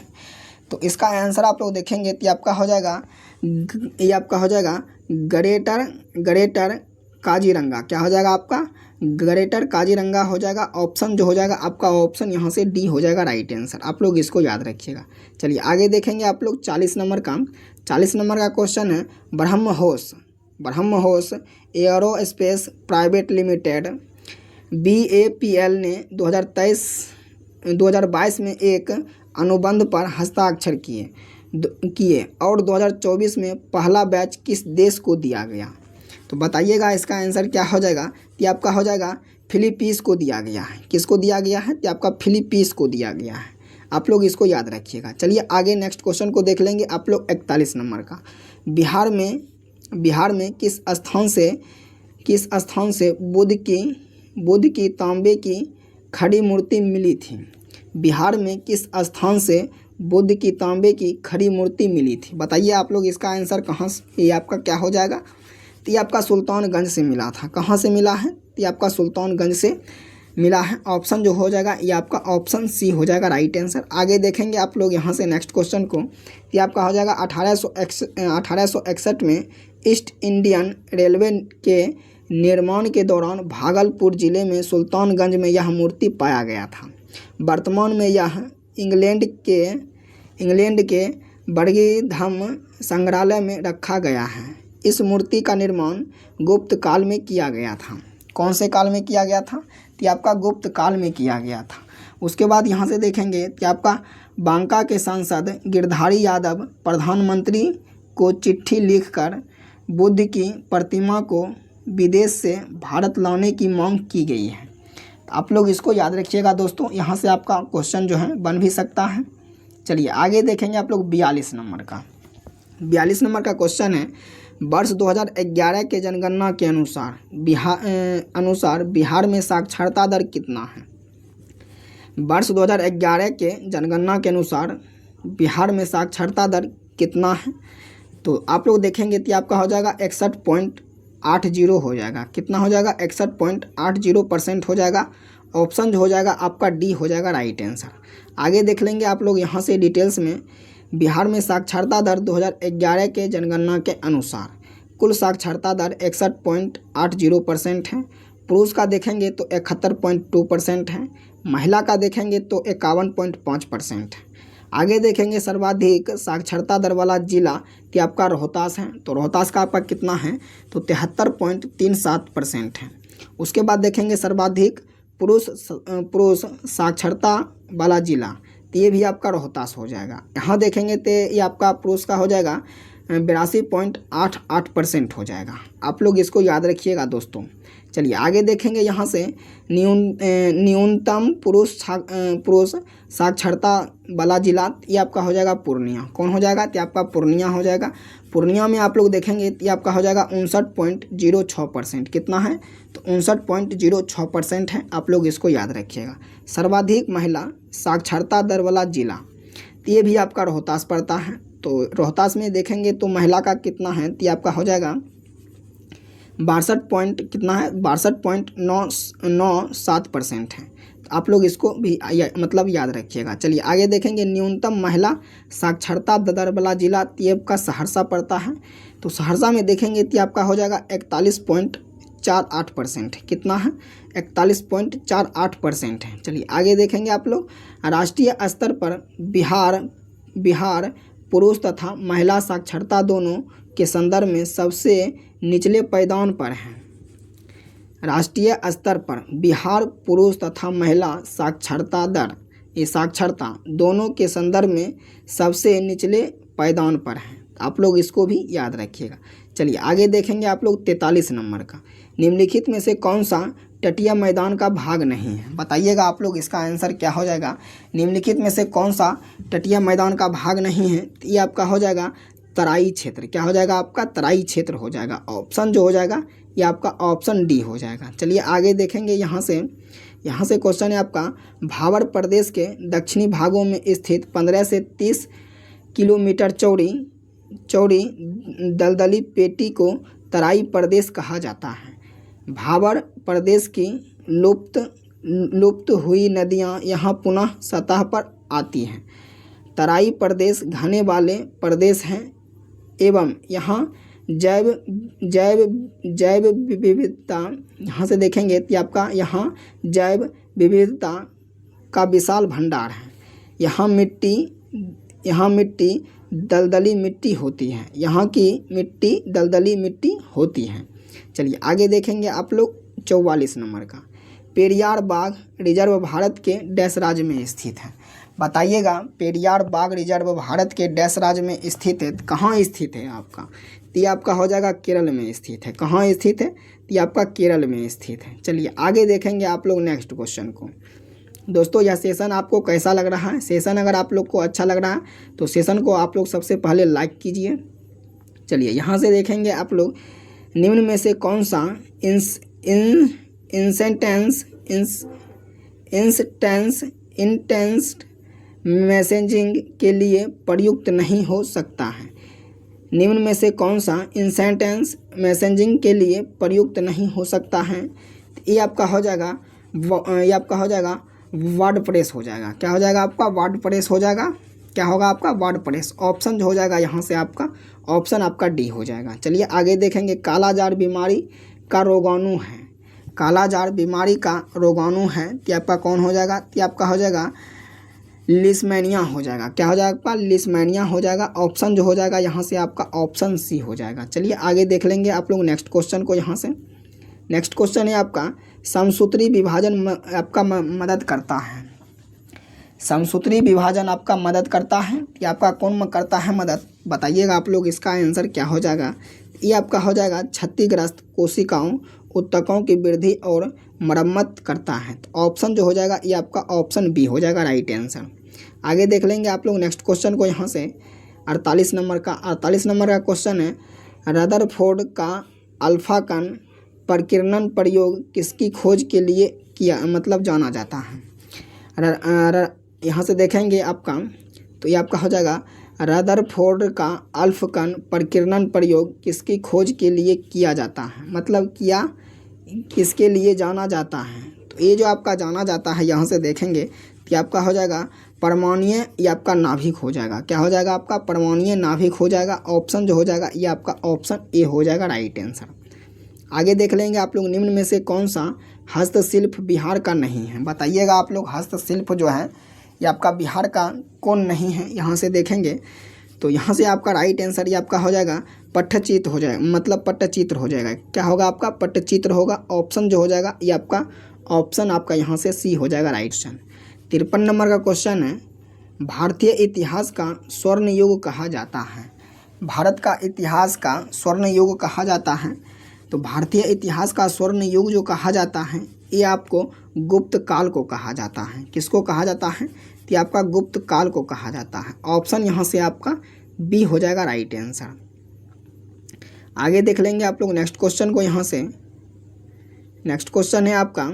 तो इसका आंसर आप लोग देखेंगे तो आपका हो जाएगा, ये आपका हो जाएगा ग्रेटर काजीरंगा। क्या हो जाएगा आपका, ग्रेटर काजीरंगा हो जाएगा। ऑप्शन जो हो जाएगा आपका ऑप्शन यहाँ से डी हो जाएगा राइट आंसर। आप लोग इसको याद रखिएगा। चलिए आगे देखेंगे आप लोग 40 नंबर का। 40 नंबर का क्वेश्चन है, BrahMos aerospace private limited BAPL ने 2022 में एक अनुबंध पर हस्ताक्षर किए और 2024 में पहला बैच किस देश को दिया गया। तो बताइएगा इसका आंसर क्या हो जाएगा। ये आपका हो जाएगा फिलीपींस को दिया गया है। किसको दिया गया है, ये आपका फिलीपींस को दिया गया है। आप लोग इसको याद रखिएगा। चलिए आगे नेक्स्ट क्वेश्चन को देख लेंगे आप लोग 41 नंबर का, बिहार में किस स्थान से बुद्ध की तांबे की खड़ी मूर्ति मिली थी। बिहार में किस स्थान से बुद्ध की तांबे की खड़ी मूर्ति मिली थी। बताइए आप लोग इसका आंसर कहाँ से, ये आपका क्या हो जाएगा। तो ये आपका सुल्तानगंज से मिला था। कहाँ से मिला है, तो ये आपका सुल्तानगंज से मिला है। ऑप्शन जो हो जाएगा ये आपका ऑप्शन सी हो जाएगा राइट आंसर। आगे देखेंगे आप लोग यहाँ से नेक्स्ट क्वेश्चन को। ये आपका हो जाएगा 1861 में ईस्ट इंडियन रेलवे के निर्माण के दौरान भागलपुर जिले में सुल्तानगंज में यह मूर्ति पाया गया था। वर्तमान में यह इंग्लैंड के बर्मिंघम संग्रहालय में रखा गया है। इस मूर्ति का निर्माण गुप्त काल में किया गया था। कौन से काल में किया गया था, तो आपका गुप्त काल में किया गया था। उसके बाद यहाँ से देखेंगे कि आपका बांका के सांसद गिरधारी यादव प्रधानमंत्री को चिट्ठी लिखकर बुद्ध की प्रतिमा को विदेश से भारत लाने की मांग की गई है। तो आप लोग इसको याद रखिएगा दोस्तों, यहाँ से आपका क्वेश्चन जो है बन भी सकता है। चलिए आगे देखेंगे आप लोग 42 नंबर का। 42 नंबर का क्वेश्चन है, वर्ष 2011 के जनगणना के अनुसार बिहार में साक्षरता दर कितना है। वर्ष 2011 के जनगणना के अनुसार बिहार में साक्षरता दर कितना है, तो आप लोग देखेंगे तो आपका हो जाएगा 61.80 हो जाएगा। कितना हो जाएगा? 61.80% हो जाएगा। ऑप्शन जो हो जाएगा आपका डी हो जाएगा राइट आंसर। आगे देख लेंगे आप लोग यहाँ से डिटेल्स में। बिहार में साक्षरता दर 2011 के जनगणना के अनुसार कुल साक्षरता दर 61.80% है। पुरुष का देखेंगे तो 71.2% है। महिला का देखेंगे तो 51.5% है। आगे देखेंगे सर्वाधिक साक्षरता दर वाला जिला कि आपका रोहतास है, तो रोहतास का आपका कितना है? तो 73.37% है। उसके बाद देखेंगे सर्वाधिक पुरुष साक्षरता वाला जिला, तो ये भी आपका रोहतास हो जाएगा। यहाँ देखेंगे तो ये आपका पुरुष का हो जाएगा 82.88% हो जाएगा। आप लोग इसको याद रखिएगा दोस्तों। चलिए आगे देखेंगे यहाँ से न्यूनतम पुरुष साक्षरता वाला जिला, ये आपका हो जाएगा पूर्णिया। कौन हो जाएगा? तो आपका पूर्णिया हो जाएगा। पूर्णिया में आप लोग देखेंगे तो ये आपका हो जाएगा 59.06%। कितना है? तो 59.06% है। आप लोग इसको याद रखिएगा। सर्वाधिक महिला साक्षरता दर वाला जिला, तो ये भी आपका रोहतास पड़ता है। तो रोहतास में देखेंगे तो महिला का कितना है? तो आपका हो जाएगा 62.97% है। तो आप लोग इसको भी मतलब याद रखिएगा। चलिए आगे देखेंगे न्यूनतम महिला साक्षरता दर वाला जिला, तो आपका सहरसा पड़ता है। तो सहरसा में देखेंगे तो आपका हो जाएगा 41.48%। कितना है? 41.48% है। चलिए आगे देखेंगे आप लोग राष्ट्रीय स्तर पर बिहार पुरुष तथा महिला साक्षरता दोनों के संदर्भ में सबसे निचले पायदान पर है। राष्ट्रीय स्तर पर बिहार पुरुष तथा महिला साक्षरता दर, ये साक्षरता दोनों के संदर्भ में सबसे निचले पायदान पर है। आप लोग इसको भी याद रखिएगा। चलिए आगे देखेंगे आप लोग 43 नंबर का। निम्नलिखित में से कौन सा तटीय मैदान का भाग नहीं है? बताइएगा आप लोग, इसका आंसर क्या हो जाएगा? निम्नलिखित में से कौन सा तटीय मैदान का भाग नहीं है? तो ये आपका हो जाएगा तराई क्षेत्र। क्या हो जाएगा? आपका तराई क्षेत्र हो जाएगा। ऑप्शन जो हो जाएगा ये आपका ऑप्शन डी हो जाएगा। चलिए आगे देखेंगे यहाँ से क्वेश्चन है आपका भाबर प्रदेश के दक्षिणी भागों में स्थित 15 से 30 किलोमीटर चौड़ी दलदली पेटी को तराई प्रदेश कहा जाता है। भाबर प्रदेश की लुप्त हुई नदियाँ यहाँ पुनः सतह पर आती हैं। तराई प्रदेश घने वाले प्रदेश हैं एवं यहाँ जैव विविधता, यहाँ से देखेंगे तो आपका यहाँ जैव विविधता का विशाल भंडार है। यहाँ मिट्टी दलदली मिट्टी होती है। यहाँ की मिट्टी दलदली मिट्टी होती है। चलिए आगे देखेंगे आप लोग 44 नंबर का। पेरियार बाघ रिजर्व भारत के डैश राज्य में स्थित है। बताइएगा पेरियार बाघ रिजर्व भारत के डैश राज्य में स्थित है। कहाँ स्थित है आपका? तो ये आपका हो जाएगा केरल में स्थित है। कहाँ स्थित है? तो ये आपका केरल में स्थित है। चलिए आगे देखेंगे आप लोग नेक्स्ट क्वेश्चन को। दोस्तों यह सेशन आपको कैसा लग रहा है? सेशन अगर आप लोग को अच्छा लग रहा है तो सेशन को आप लोग सबसे पहले लाइक कीजिए। चलिए यहाँ से देखेंगे आप लोग निम्न में से कौन सा इंस्टेंस मैसेजिंग के लिए प्रयुक्त नहीं हो सकता है। निम्न में से कौन सा इंस्टेंस मैसेजिंग के लिए प्रयुक्त नहीं हो सकता है? ये आपका हो जाएगा वर्डप्रेस हो जाएगा। क्या हो जाएगा आपका? वर्डप्रेस हो जाएगा। क्या होगा आपका? वर्डप्रेस। ऑप्शन जो हो जाएगा यहाँ से आपका ऑप्शन आपका डी हो जाएगा। चलिए आगे देखेंगे कालाजार बीमारी का रोगाणु है। कालाजार बीमारी का रोगाणु है कि आपका कौन हो जाएगा? कि आपका हो जाएगा लिस्मेनिया हो जाएगा। क्या हो जाएगा आपका? लिस्मेनिया हो जाएगा। ऑप्शन जो हो जाएगा यहाँ से आपका ऑप्शन सी हो जाएगा। चलिए आगे देख लेंगे आप लोग नेक्स्ट क्वेश्चन को। यहाँ से नेक्स्ट क्वेश्चन है आपका समसूत्री विभाजन आपका मदद करता है। समसूत्री विभाजन आपका मदद करता है कि आपका कौन करता है मदद? बताइएगा आप लोग, इसका आंसर क्या हो जाएगा? ये आपका हो जाएगा क्षतिग्रस्त कोशिकाओं ऊतकों की वृद्धि और मरम्मत करता है। तो ऑप्शन जो हो जाएगा ये आपका ऑप्शन बी हो जाएगा राइट आंसर। आगे देख लेंगे आप लोग नेक्स्ट क्वेश्चन को। यहाँ से 48 नंबर का क्वेश्चन है रदरफोर्ड का अल्फा कण प्रकीर्णन प्रयोग किसकी खोज के लिए किया मतलब जाना जाता है? यहाँ से देखेंगे आपका तो ये आपका हो जाएगा रदरफोर्ड का अल्फ कण प्रकीर्णन प्रयोग किसकी खोज के लिए किया जाता है, मतलब किया किसके लिए जाना जाता है। तो ये जो आपका जाना जाता है यहाँ से देखेंगे कि आपका हो जाएगा परमाणुीय, ये आपका नाभिक हो जाएगा। क्या हो जाएगा आपका परमाणुीय नाभिक हो जाएगा। ऑप्शन जो हो जाएगा ये आपका ऑप्शन ए हो जाएगा राइट आंसर। आगे देख लेंगे आप लोग निम्न में से कौन सा हस्तशिल्प बिहार का नहीं है, बताइएगा आप लोग। हस्तशिल्प जो है ये आपका बिहार का कौन नहीं है, यहाँ से देखेंगे तो यहाँ से आपका राइट आंसर ये आपका हो जाएगा पट्टचित्र हो जाएगा, मतलब पट्टचित्र हो जाएगा। क्या होगा आपका पट्टचित्र होगा। ऑप्शन जो हो जाएगा ये आपका ऑप्शन आपका यहाँ से सी हो जाएगा राइट आंसर। 53 नंबर का क्वेश्चन है, भारतीय इतिहास का स्वर्ण युग कहा जाता है। भारत का इतिहास का स्वर्ण युग कहा जाता है। तो भारतीय इतिहास का स्वर्ण युग जो कहा जाता है ये आपको गुप्त काल को कहा जाता है। किसको कहा जाता है, तो आपका गुप्त काल को कहा जाता है। ऑप्शन यहाँ से आपका बी हो जाएगा राइट आंसर। आगे देख लेंगे आप लोग नेक्स्ट क्वेश्चन को। यहाँ से नेक्स्ट क्वेश्चन है आपका,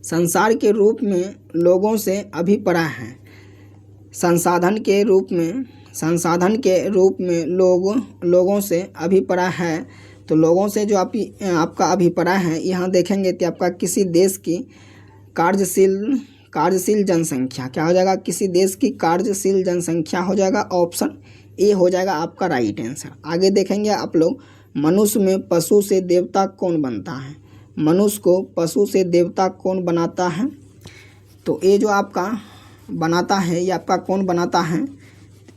संसार के रूप में लोगों से अभिप्राय है। संसाधन के रूप में लोगों से अभिप्राय है। तो लोगों से जो आपका अभिप्राय है यहाँ देखेंगे तो आपका किसी देश की कार्यशील जनसंख्या। क्या हो जाएगा, किसी देश की कार्यशील जनसंख्या हो जाएगा। ऑप्शन ए हो जाएगा आपका राइट आंसर। आगे देखेंगे आप लोग, मनुष्य में पशु से देवता कौन बनता है। मनुष्य को पशु से देवता कौन बनाता है। तो ये जो आपका बनाता है ये आपका कौन बनाता है,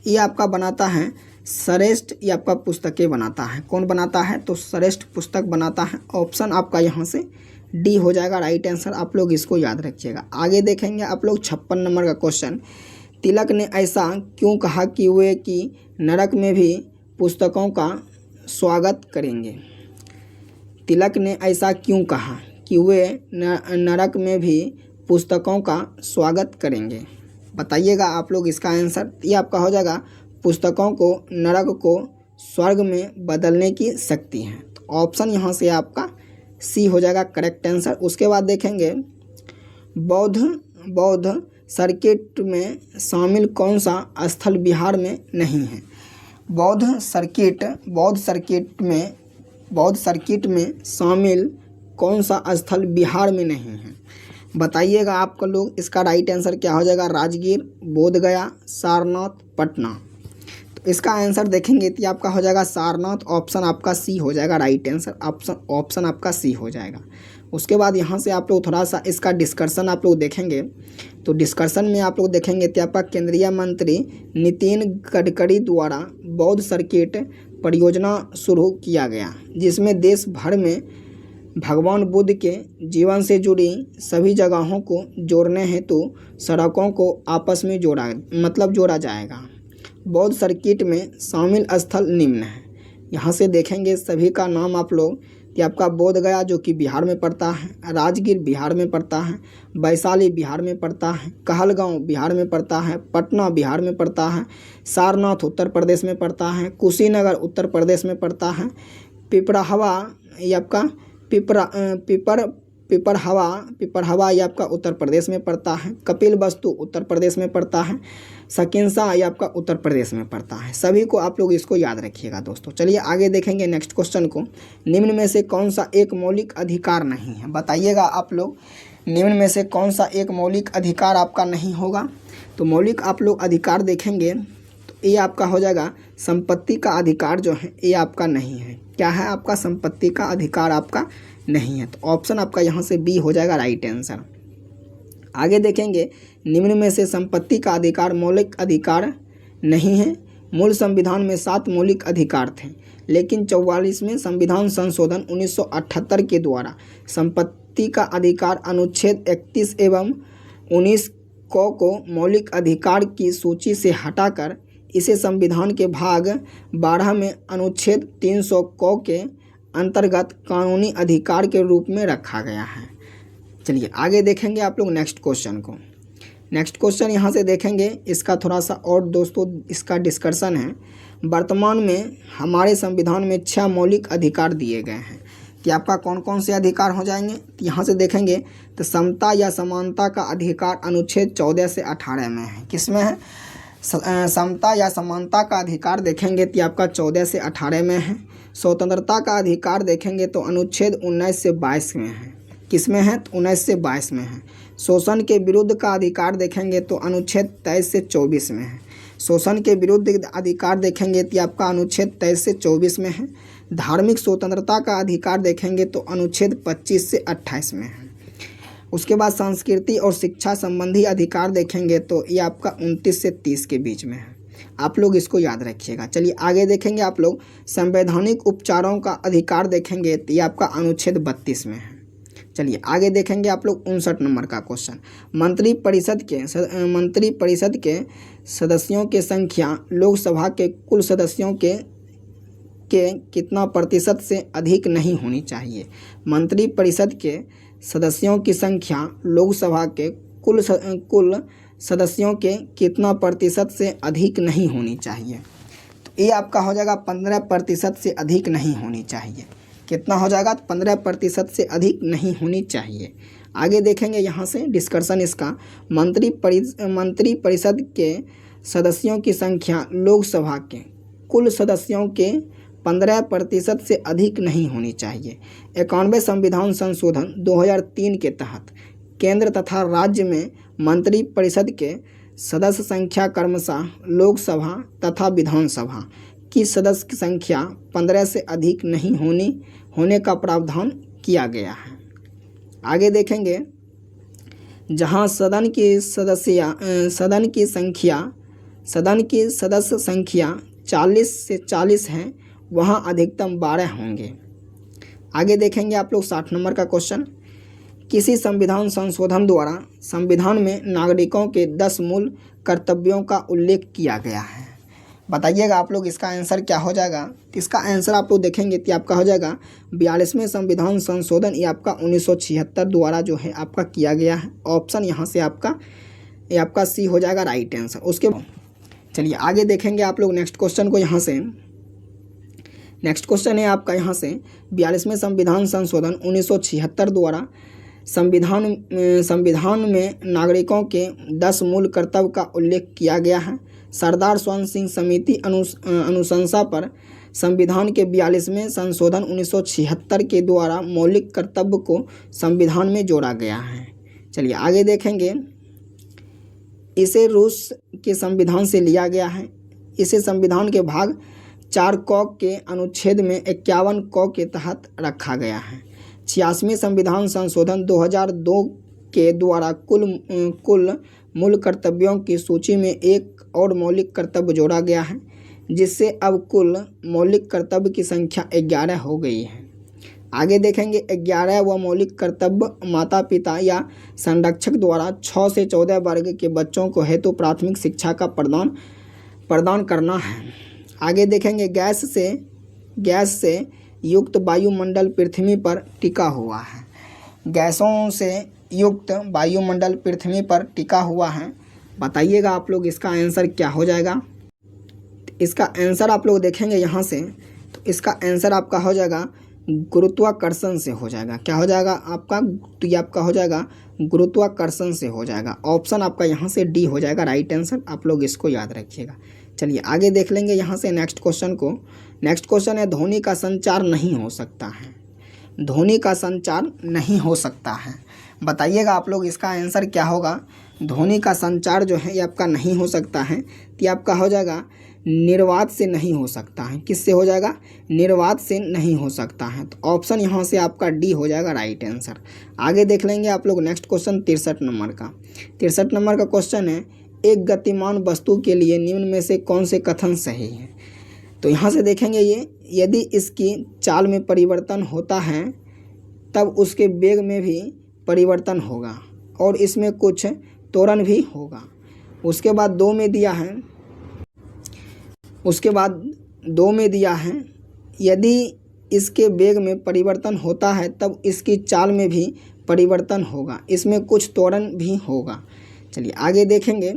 ये आपका बनाता है श्रेष्ठ, ये आपका पुस्तकें बनाता है। कौन बनाता है, तो श्रेष्ठ पुस्तक बनाता है। ऑप्शन आपका यहाँ से डी हो जाएगा राइट आंसर। आप लोग इसको याद रखिएगा। आगे देखेंगे आप लोग 56 नंबर का क्वेश्चन, तिलक ने ऐसा क्यों कहा कि वे कि नरक में भी पुस्तकों का स्वागत करेंगे। तिलक ने ऐसा क्यों कहा कि वे नरक में भी पुस्तकों का स्वागत करेंगे, बताइएगा आप लोग इसका आंसर। ये आपका हो जाएगा पुस्तकों को नरक को स्वर्ग में बदलने की शक्ति है। तो ऑप्शन यहाँ से आपका सी हो जाएगा करेक्ट आंसर। उसके बाद देखेंगे बौद्ध सर्किट में शामिल कौन सा स्थल बिहार में नहीं है। बौद्ध सर्किट में शामिल कौन सा स्थल बिहार में नहीं है, बताइएगा आपका लोग। इसका राइट आंसर क्या हो जाएगा, राजगीर, बोधगया, सारनाथ, पटना। तो इसका आंसर देखेंगे तो आपका हो जाएगा सारनाथ। ऑप्शन आपका सी हो जाएगा राइट आंसर। ऑप्शन आपका सी हो जाएगा। उसके बाद यहाँ से आप लोग थोड़ा सा इसका डिस्कशन आप लोग देखेंगे। तो डिस्कशन में आप लोग देखेंगे तो आपका केंद्रीय मंत्री नितिन गडकरी द्वारा बौद्ध सर्किट परियोजना शुरू किया गया, जिसमें देश भर में भगवान बुद्ध के जीवन से जुड़ी सभी जगहों को जोड़ने हेतु सड़कों को आपस में जोड़ा जाएगा। बौद्ध सर्किट में शामिल स्थल निम्न है। यहाँ से देखेंगे सभी का नाम आप लोग कि आपका बोधगया जो कि बिहार में पड़ता है, राजगीर बिहार में पड़ता है, वैशाली बिहार में पड़ता है, कहलगांव बिहार में पड़ता है, पटना बिहार में पड़ता है, सारनाथ उत्तर प्रदेश में पड़ता है, कुशीनगर उत्तर प्रदेश में पड़ता है, पिपराहवा ये आपका पिपरहवा ये आपका उत्तर प्रदेश में पड़ता है, कपिल वस्तु उत्तर प्रदेश में पड़ता है, सकिंसा ये आपका उत्तर प्रदेश में पड़ता है। सभी को आप लोग इसको याद रखिएगा दोस्तों। चलिए आगे देखेंगे नेक्स्ट क्वेश्चन को, निम्न में से कौन सा एक मौलिक अधिकार नहीं है, बताइएगा आप लोग। निम्न में से कौन सा एक मौलिक अधिकार आपका नहीं होगा। तो मौलिक आप लोग अधिकार देखेंगे तो ये आपका हो जाएगा संपत्ति का अधिकार जो है ये आपका नहीं है। क्या है आपका, संपत्ति का अधिकार आपका नहीं है। तो ऑप्शन आपका यहाँ से बी हो जाएगा राइट आंसर। आगे देखेंगे निम्न में से संपत्ति का अधिकार मौलिक अधिकार नहीं है। मूल संविधान में 7 मौलिक अधिकार थे, लेकिन 44वें संविधान संशोधन 1978 के द्वारा संपत्ति का अधिकार अनुच्छेद 31 एवं 19 को मौलिक अधिकार की सूची से हटाकर इसे संविधान के भाग 12 में अनुच्छेद 300 के अंतर्गत कानूनी अधिकार के रूप में रखा गया है। चलिए आगे देखेंगे आप लोग नेक्स्ट क्वेश्चन को। नेक्स्ट क्वेश्चन यहाँ से देखेंगे, इसका थोड़ा सा और दोस्तों इसका डिस्कशन है। वर्तमान में हमारे संविधान में 6 मौलिक अधिकार दिए गए हैं कि आपका कौन कौन से अधिकार हो जाएंगे। तो यहाँ से देखेंगे तो समता या समानता का अधिकार अनुच्छेद 14 से 18 में है। किस में है, समता या समानता का अधिकार देखेंगे तो आपका 14 से 18 में है। स्वतंत्रता का अधिकार देखेंगे तो अनुच्छेद 19 से 22 में है। किस में है? तो 19 से 22 में है। शोषण के विरुद्ध का अधिकार देखेंगे तो अनुच्छेद 23 से 24 में है। शोषण के विरुद्ध अधिकार देखेंगे तो आपका अनुच्छेद 23 से 24 में है। धार्मिक स्वतंत्रता का अधिकार देखेंगे तो अनुच्छेद 25 से 28 में है। उसके बाद संस्कृति और शिक्षा संबंधी अधिकार देखेंगे तो ये आपका 29 से 30 के बीच में है। आप लोग इसको याद रखिएगा। चलिए आगे देखेंगे आप लोग संवैधानिक उपचारों का अधिकार देखेंगे तो ये आपका अनुच्छेद 32 में है। चलिए आगे देखेंगे आप लोग 59 नंबर का क्वेश्चन। मंत्रि परिषद के सदस्यों की संख्या लोकसभा के कुल सदस्यों के कितना प्रतिशत से अधिक नहीं होनी चाहिए? मंत्रि परिषद के सदस्यों की संख्या लोकसभा के कुल सदस्यों के कितना प्रतिशत से अधिक नहीं होनी चाहिए? तो ये आपका हो जाएगा 15% से अधिक नहीं होनी चाहिए। कितना हो जाएगा? 15% से अधिक नहीं होनी चाहिए। आगे देखेंगे यहाँ से डिस्कशन इसका। मंत्रि परिषद के सदस्यों की संख्या लोकसभा के कुल सदस्यों के 15% से अधिक नहीं होनी चाहिए। 91वें संविधान संशोधन 2003 के तहत केंद्र तथा राज्य में मंत्रि परिषद के सदस्य संख्या क्रमशः लोकसभा तथा विधानसभा की सदस्य की संख्या 15 से अधिक नहीं होने का प्रावधान किया गया है। आगे देखेंगे जहां सदन की सदस्य संख्या 40 से 40 है वहां अधिकतम 12 होंगे। आगे देखेंगे आप लोग 60 नंबर का क्वेश्चन। किसी संविधान संशोधन द्वारा संविधान में नागरिकों के 10 मूल कर्तव्यों का उल्लेख किया गया है। बताइएगा आप लोग इसका आंसर क्या हो जाएगा? इसका आंसर आप लोग देखेंगे तो आपका हो जाएगा 42वें संविधान संशोधन। ये आपका 1976 द्वारा जो है आपका किया गया है। ऑप्शन यहाँ से ये आपका सी हो जाएगा राइट आंसर। उसके चलिए आगे देखेंगे आप लोग नेक्स्ट क्वेश्चन को। यहाँ से नेक्स्ट क्वेश्चन है आपका यहाँ से 42वें संविधान संशोधन 1976 द्वारा संविधान में नागरिकों के 10 मूल कर्तव्य का उल्लेख किया गया है। सरदार स्वर्ण सिंह समिति अनुशंसा पर संविधान के 42वें संशोधन 1976 के द्वारा मौलिक कर्तव्य को संविधान में जोड़ा गया है। चलिए आगे देखेंगे। इसे रूस के संविधान से लिया गया है। इसे संविधान के भाग 4 क के अनुच्छेद में 51 क के तहत रखा गया है। 86वें संविधान संशोधन 2002 के द्वारा कुल मूल कर्तव्यों की सूची में एक और मौलिक कर्तव्य जोड़ा गया है, जिससे अब कुल मौलिक कर्तव्य की संख्या 11 हो गई है। आगे देखेंगे 11 व मौलिक कर्तव्य माता पिता या संरक्षक द्वारा 6 से 14 वर्ग के बच्चों को हेतु प्राथमिक शिक्षा का प्रदान करना है। आगे देखेंगे गैस से युक्त वायुमंडल पृथ्वी पर टिका हुआ है। गैसों से युक्त वायुमंडल पृथ्वी पर टिका हुआ है। बताइएगा आप लोग इसका आंसर क्या हो जाएगा? इसका आंसर आप लोग देखेंगे यहाँ से तो इसका आंसर आपका हो जाएगा गुरुत्वाकर्षण से हो जाएगा। क्या हो जाएगा आपका? तो ये आपका हो जाएगा गुरुत्वाकर्षण से हो जाएगा। ऑप्शन आपका यहाँ से डी हो जाएगा राइट आंसर। आप लोग इसको याद रखिएगा। चलिए आगे देख लेंगे यहाँ से नेक्स्ट क्वेश्चन को। नेक्स्ट क्वेश्चन है ध्वनि का संचार नहीं हो सकता है। ध्वनि का संचार नहीं हो सकता है। बताइएगा आप लोग इसका आंसर क्या होगा? ध्वनि का संचार जो है ये आपका नहीं हो सकता है तो ये आपका हो जाएगा निर्वात से नहीं हो सकता है। किससे हो जाएगा? निर्वात से नहीं हो सकता है। तो ऑप्शन यहाँ से आपका डी हो जाएगा राइट आंसर। आगे देख लेंगे आप लोग नेक्स्ट क्वेश्चन 63 नंबर का। 63 नंबर का क्वेश्चन है एक गतिमान वस्तु के लिए निम्न में से कौन से कथन सही है? तो यहाँ से देखेंगे यदि इसकी चाल में परिवर्तन होता है तब उसके वेग में भी परिवर्तन होगा और इसमें कुछ त्वरण भी होगा। उसके बाद 2 में दिया है यदि इसके वेग में परिवर्तन होता है तब इसकी चाल में भी परिवर्तन होगा, इसमें कुछ त्वरण भी होगा। चलिए आगे देखेंगे।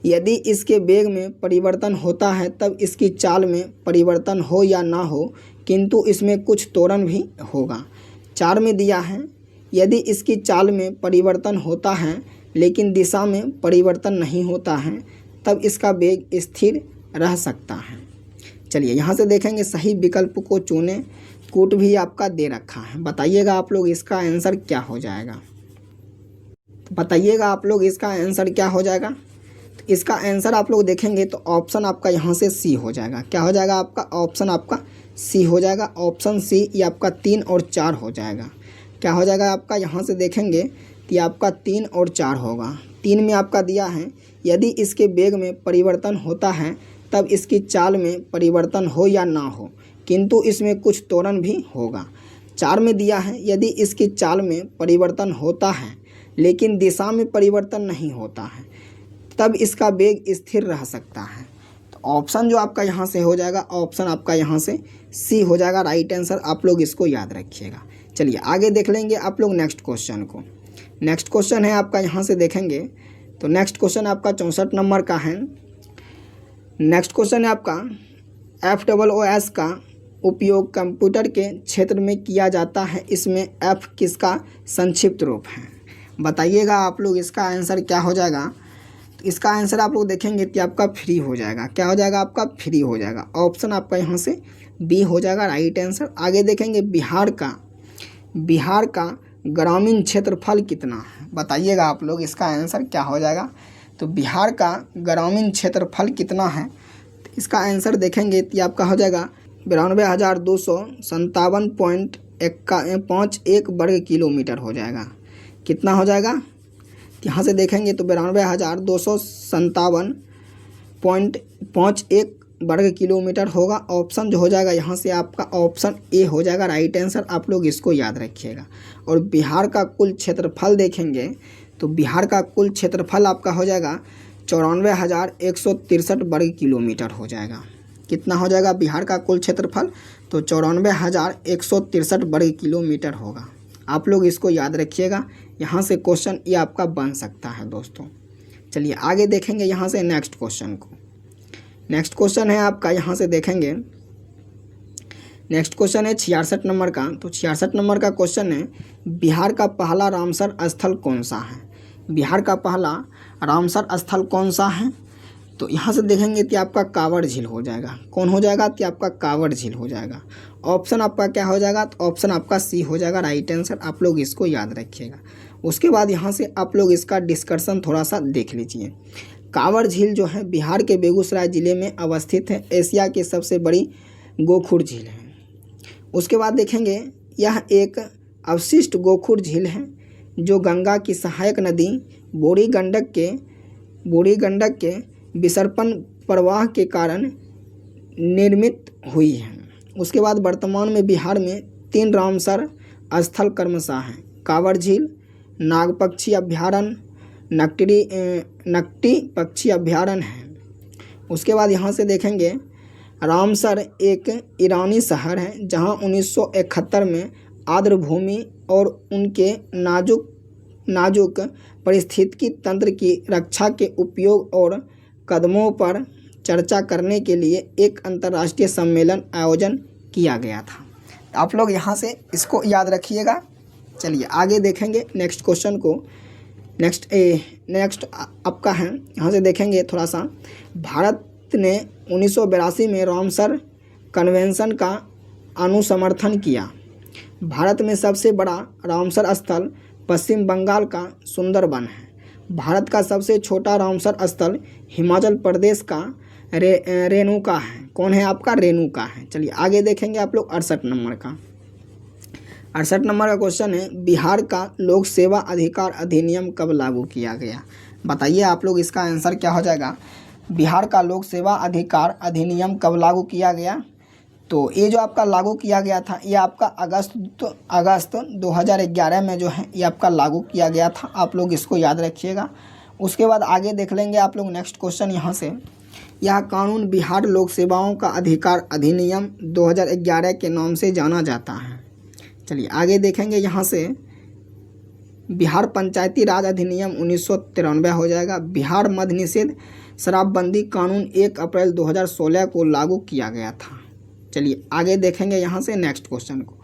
यदि इसके वेग में परिवर्तन होता है तब इसकी चाल में परिवर्तन हो या ना हो किंतु इसमें कुछ त्वरण भी होगा। 4 में दिया है यदि इसकी चाल में परिवर्तन होता है लेकिन दिशा में परिवर्तन नहीं होता है तब इसका वेग स्थिर रह सकता है। चलिए यहाँ से देखेंगे सही विकल्प को चुनें, कूट भी आपका दे रखा है। बताइएगा आप लोग इसका आंसर क्या हो जाएगा, बताइएगा आप लोग इसका आंसर क्या हो जाएगा। तो इसका आंसर आप लोग देखेंगे तो ऑप्शन आपका यहाँ से सी हो जाएगा। क्या हो जाएगा आपका, ऑप्शन आपका सी हो जाएगा। ऑप्शन सी ये आपका 3 और 4 हो जाएगा। क्या हो जाएगा आपका, यहाँ से देखेंगे तो ये आपका 3 और 4 होगा। 3 में आपका दिया है यदि इसके वेग में परिवर्तन होता है तब इसकी चाल में परिवर्तन हो या ना हो, किंतु इसमें कुछ त्वरण भी होगा। 4 में दिया है यदि इसकी चाल में परिवर्तन होता है लेकिन दिशा में परिवर्तन नहीं होता है तब इसका वेग स्थिर रह सकता है। तो ऑप्शन जो आपका यहाँ से हो जाएगा, ऑप्शन आपका यहाँ से सी हो जाएगा राइट आंसर। आप लोग इसको याद रखिएगा। चलिए आगे देख लेंगे आप लोग नेक्स्ट क्वेश्चन को। नेक्स्ट क्वेश्चन है आपका, यहाँ से देखेंगे तो नेक्स्ट क्वेश्चन आपका 64 नंबर का है। नेक्स्ट क्वेश्चन है आपका FOOS का उपयोग कंप्यूटर के क्षेत्र में किया जाता है, इसमें F किसका संक्षिप्त रूप है। बताइएगा आप लोग इसका आंसर क्या हो जाएगा। तो इसका आंसर आप लोग देखेंगे कि आपका फ्री हो जाएगा। क्या हो जाएगा आपका, फ्री हो जाएगा। ऑप्शन आपका यहाँ से बी हो जाएगा राइट आंसर। आगे देखेंगे बिहार का ग्रामीण क्षेत्रफल कितना है। बताइएगा आप लोग इसका आंसर क्या हो जाएगा। तो बिहार का ग्रामीण क्षेत्रफल कितना है, तो इसका आंसर देखेंगे तो आपका हो जाएगा 92,257.51 वर्ग किलोमीटर हो जाएगा। कितना हो जाएगा, यहाँ से देखेंगे तो 92,257.51 वर्ग किलोमीटर होगा। ऑप्शन जो हो जाएगा यहाँ से आपका ऑप्शन ए हो जाएगा राइट आंसर। आप लोग इसको याद रखिएगा। और बिहार का कुल क्षेत्रफल देखेंगे तो बिहार का कुल क्षेत्रफल आपका हो जाएगा 94,163 वर्ग किलोमीटर हो जाएगा। कितना हो जाएगा बिहार का कुल क्षेत्रफल, तो 94,163 वर्ग किलोमीटर होगा। आप लोग इसको याद रखिएगा। यहाँ से क्वेश्चन ये आपका बन सकता है दोस्तों। चलिए आगे देखेंगे यहाँ से नेक्स्ट क्वेश्चन को। नेक्स्ट क्वेश्चन है आपका, यहाँ से देखेंगे नेक्स्ट क्वेश्चन है 66 नंबर का। तो 66 नंबर का क्वेश्चन है बिहार का पहला रामसर स्थल कौन सा है। बिहार का पहला रामसर स्थल कौन सा है, तो यहाँ से देखेंगे कि आपका कांवड़ झील हो जाएगा। कौन हो जाएगा, कि आपका कांवड़ झील हो जाएगा। ऑप्शन आपका क्या हो जाएगा, तो ऑप्शन आपका सी हो जाएगा राइट आंसर। आप लोग इसको याद रखिएगा। उसके बाद यहाँ से आप लोग इसका डिस्कशन थोड़ा सा देख लीजिए। कांवड़ झील जो है बिहार के बेगूसराय ज़िले में अवस्थित है। एशिया की सबसे बड़ी गोखुर झील है। उसके बाद देखेंगे यह एक अवशिष्ट गोखुर झील है जो गंगा की सहायक नदी बूढ़ी गंडक के विसर्पण प्रवाह के कारण निर्मित हुई है। उसके बाद वर्तमान में बिहार में 3 रामसर स्थल क्रमशः हैं, कांवड़ झील, नागपक्षी अभ्यारण्य, नकटी पक्षी अभ्यारण्य है। उसके बाद यहाँ से देखेंगे रामसर एक ईरानी शहर है जहाँ 1971 में आर्द्रभूमि और उनके नाजुक पारिस्थितिकी तंत्र की रक्षा के उपयोग और कदमों पर चर्चा करने के लिए एक अंतर्राष्ट्रीय सम्मेलन आयोजन किया गया था। आप लोग यहाँ से इसको याद रखिएगा। चलिए आगे देखेंगे नेक्स्ट क्वेश्चन को। नेक्स्ट आपका है, यहाँ से देखेंगे थोड़ा सा। भारत ने 1982 में रामसर कन्वेंशन का अनुसमर्थन किया। भारत में सबसे बड़ा रामसर स्थल पश्चिम बंगाल का सुंदरबन है। भारत का सबसे छोटा रामसर स्थल हिमाचल प्रदेश का रेणुका है। कौन है आपका, रेणुका है। चलिए आगे देखेंगे आप लोग 68 नंबर का। 68 नंबर का क्वेश्चन है बिहार का लोक सेवा अधिकार अधिनियम कब लागू किया गया। बताइए आप लोग इसका आंसर क्या हो जाएगा। बिहार का लोक सेवा अधिकार अधिनियम कब लागू किया गया, तो ये जो आपका लागू किया गया था ये आपका अगस्त 2011 में जो है ये आपका लागू किया गया था। आप लोग इसको याद रखिएगा। उसके बाद आगे देख लेंगे आप लोग नेक्स्ट क्वेश्चन। यहाँ से यह कानून बिहार लोक सेवाओं का अधिकार अधिनियम 2011 के नाम से जाना जाता है। चलिए आगे देखेंगे यहाँ से बिहार पंचायती राज अधिनियम 1993 हो जाएगा। बिहार मद्य निषेध शराबबंदी कानून 1 अप्रैल 2016 को लागू किया गया था। चलिए आगे देखेंगे यहाँ से नेक्स्ट क्वेश्चन को।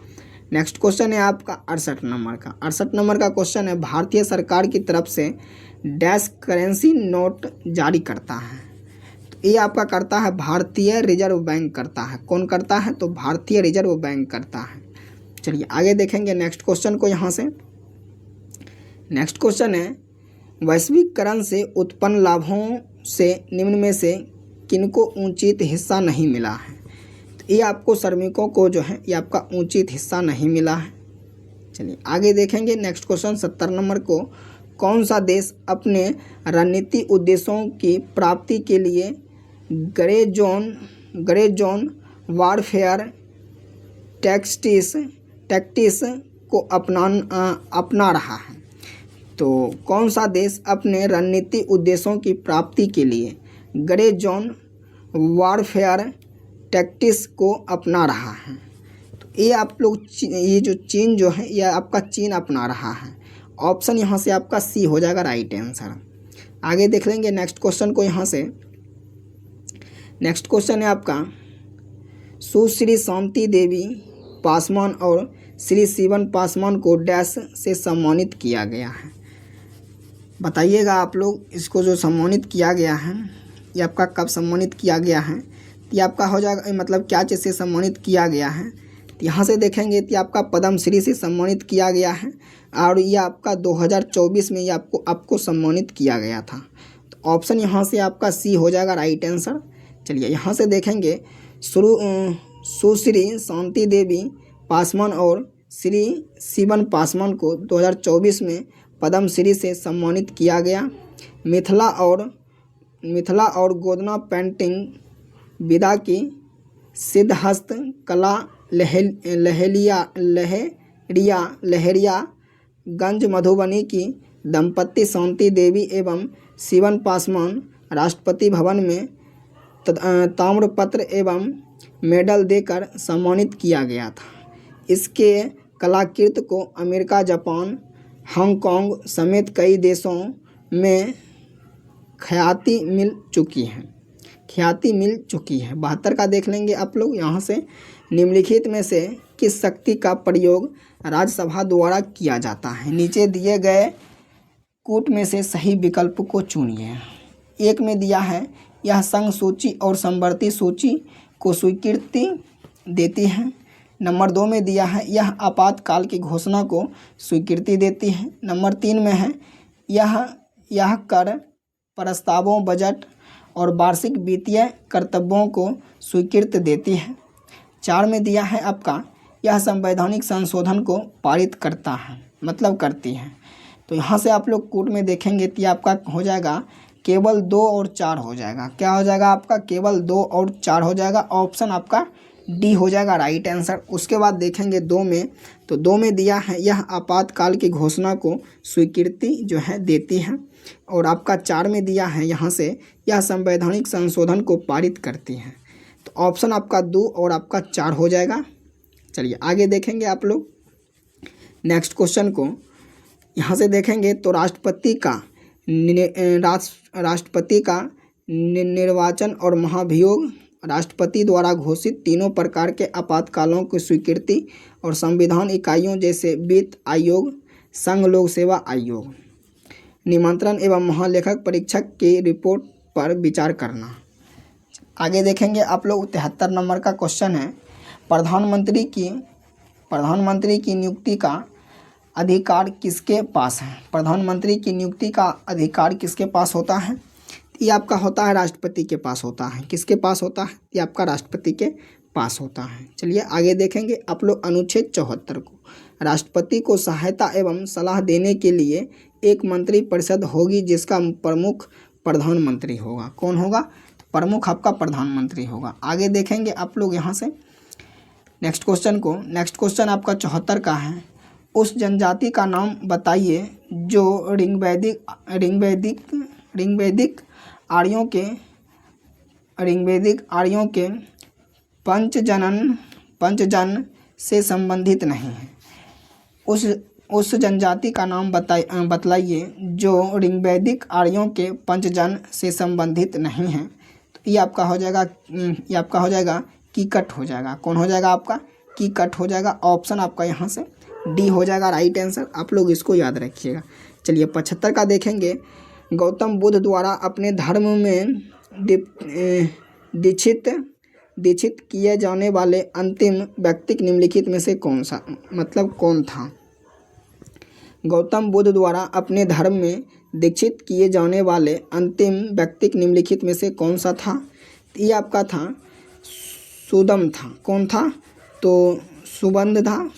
नेक्स्ट क्वेश्चन है आपका 68 नंबर का। 68 नंबर का क्वेश्चन है भारतीय सरकार की तरफ से डैश करेंसी नोट जारी करता है। ये आपका करता है भारतीय रिजर्व बैंक करता है। कौन करता है? तो भारतीय रिजर्व बैंक करता है। चलिए आगे देखेंगे नेक्स्ट क्वेश्चन को। यहाँ से नेक्स्ट क्वेश्चन है, वैश्वीकरण से उत्पन्न लाभों से निम्न में से किनको उचित हिस्सा नहीं मिला है? तो ये आपको श्रमिकों को जो है ये आपका उचित हिस्सा नहीं मिला है। चलिए आगे देखेंगे नेक्स्ट क्वेश्चन 70 नंबर को, कौन सा देश अपने रणनीतिक उद्देश्यों की प्राप्ति के लिए ग्रे जोन वारफेयर टैक्टिस को अपना रहा है? तो कौन सा देश अपने रणनीतिक उद्देश्यों की प्राप्ति के लिए ग्रे जोन वारफेयर टैक्टिस को अपना रहा है? तो ये आप लोग ये जो चीन जो है यह आपका चीन अपना रहा है। ऑप्शन यहाँ से आपका सी हो जाएगा राइट आंसर। आगे देख लेंगे नेक्स्ट क्वेश्चन को। यहाँ से नेक्स्ट क्वेश्चन है आपका, सुश्री शांति देवी पासवान और श्री शिवन पासवान को डैश से सम्मानित किया गया है? बताइएगा आप लोग, इसको जो सम्मानित किया गया है ये आपका कब सम्मानित किया गया है? ये आपका हो जाएगा मतलब क्या चीज़ से सम्मानित किया गया है? तो यहाँ से देखेंगे तो आपका पद्म श्री से सम्मानित किया गया है और ये आपका 2024 में ये आपको सम्मानित किया गया था। तो ऑप्शन यहाँ से आपका सी हो जाएगा राइट आंसर। चलिए यहाँ से देखेंगे सुश्री शांति देवी पासवान और श्री शिवन पासवान को 2024 में पद्म श्री से सम्मानित किया गया। मिथिला और गोदना पेंटिंग, विदा की सिद्धहस्त कला, लहरिया गंज मधुबनी की दंपति शांति देवी एवं शिवन पासवान राष्ट्रपति भवन में ताम्रपत्र एवं मेडल देकर सम्मानित किया गया था। इसके कलाकृति को अमेरिका, जापान, हांगकांग समेत कई देशों में ख्याति मिल चुकी है। 72 का देख लेंगे आप लोग। यहाँ से निम्नलिखित में से किस शक्ति का प्रयोग राज्यसभा द्वारा किया जाता है? नीचे दिए गए कूट में से सही विकल्प को चुनिए। एक में दिया है यह संघ सूची और समवर्ती सूची को स्वीकृति देती है। नंबर 2 में दिया है यह आपातकाल की घोषणा को स्वीकृति देती है। नंबर 3 में है यह कर प्रस्तावों, बजट और वार्षिक वित्तीय कर्तव्यों को स्वीकृति देती है। 4 में दिया है आपका यह संवैधानिक संशोधन को पारित करता है, मतलब करती है। तो यहाँ से आप लोग कूट में देखेंगे तो आपका हो जाएगा केवल 2 और 4 हो जाएगा। क्या हो जाएगा आपका? केवल 2 और 4 हो जाएगा। ऑप्शन आपका डी हो जाएगा राइट आंसर। उसके बाद देखेंगे 2 में, तो 2 में दिया है यह आपातकाल की घोषणा को स्वीकृति जो है देती है। और आपका 4 में दिया है यहाँ से यह संवैधानिक संशोधन को पारित करती है। तो ऑप्शन आपका 2 और आपका 4 हो जाएगा। चलिए आगे देखेंगे आप लोग नेक्स्ट क्वेश्चन को। यहाँ से देखेंगे तो राष्ट्रपति का निर्वाचन और महाभियोग, राष्ट्रपति द्वारा घोषित तीनों प्रकार के आपातकालों की स्वीकृति और संविधान इकाइयों जैसे वित्त आयोग, संघ लोक सेवा आयोग, निमंत्रण एवं महालेखक परीक्षक की रिपोर्ट पर विचार करना। आगे देखेंगे आप लोग 73 नंबर का क्वेश्चन है, प्रधानमंत्री की नियुक्ति का अधिकार किसके पास है? प्रधानमंत्री की नियुक्ति का अधिकार किसके पास होता है? ये आपका होता है राष्ट्रपति के पास होता है। किसके पास होता है? ये आपका राष्ट्रपति के पास होता है। चलिए आगे देखेंगे आप लोग अनुच्छेद 74 को। राष्ट्रपति को सहायता एवं सलाह देने के लिए एक मंत्री परिषद होगी जिसका प्रमुख प्रधानमंत्री होगा। कौन होगा? प्रमुख आपका प्रधानमंत्री होगा। आगे देखेंगे आप लोग यहाँ से नेक्स्ट क्वेश्चन को। नेक्स्ट क्वेश्चन आपका 74 का है, उस जनजाति का नाम बताइए जो ऋग्वैदिक आर्यों के पंचजन से संबंधित नहीं है। उस जनजाति का नाम बतलाइए जो ऋग्वैदिक आर्यों के पंचजन से संबंधित नहीं है। तो ये आपका हो जाएगा कीकट हो जाएगा। कौन हो जाएगा आपका? कीकट हो जाएगा। ऑप्शन आपका यहाँ से डी हो जाएगा राइट आंसर। आप लोग इसको याद रखिएगा। चलिए 75 का देखेंगे, गौतम बुद्ध द्वारा अपने धर्म में दीक्षित दीक्षित किए जाने वाले अंतिम व्यक्ति निम्नलिखित में से कौन सा मतलब कौन था? गौतम बुद्ध द्वारा अपने धर्म में दीक्षित किए जाने वाले अंतिम व्यक्ति निम्नलिखित में से कौन सा था? ये आपका था सुदम था। कौन था? तो सुबंध था।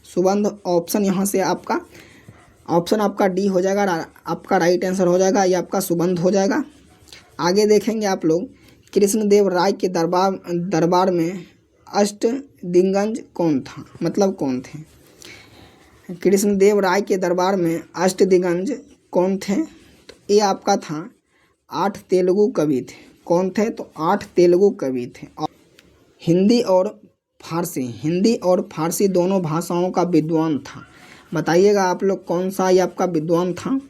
सुबंध ऑप्शन यहाँ से आपका ऑप्शन आपका डी हो जाएगा, आपका राइट आंसर हो जाएगा। ये आपका सुबंध हो जाएगा। आगे देखेंगे आप लोग, कृष्णदेव राय के दरबार में अष्टदिग्गज कौन था मतलब कौन थे? कृष्णदेव राय के दरबार में अष्टदिग्गज कौन थे? तो ये आपका था 8 तेलुगु कवि थे। कौन थे? तो 8 तेलुगु कवि थे। हिंदी और फारसी दोनों भाषाओं का विद्वान था। बताइएगा आप लोग कौन सा ये आपका विद्वान था?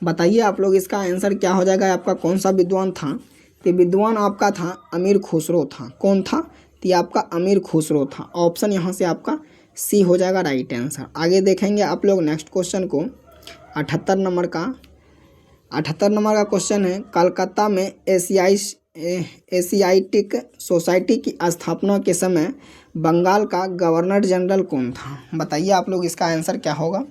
बताइए आप लोग, इसका आंसर क्या हो जाएगा? आपका कौन सा विद्वान था? तो विद्वान आपका था अमीर खुसरो था। कौन था? तो ये आपका अमीर खुसरो था। ऑप्शन यहाँ से आपका सी हो जाएगा राइट आंसर। आगे देखेंगे आप लोग नेक्स्ट क्वेश्चन को, 78 नंबर का क्वेश्चन है, कलकत्ता में एशियाटिक सोसाइटी की स्थापना के समय बंगाल का गवर्नर जनरल कौन था? बताइए आप लोग, इसका आंसर क्या होगा?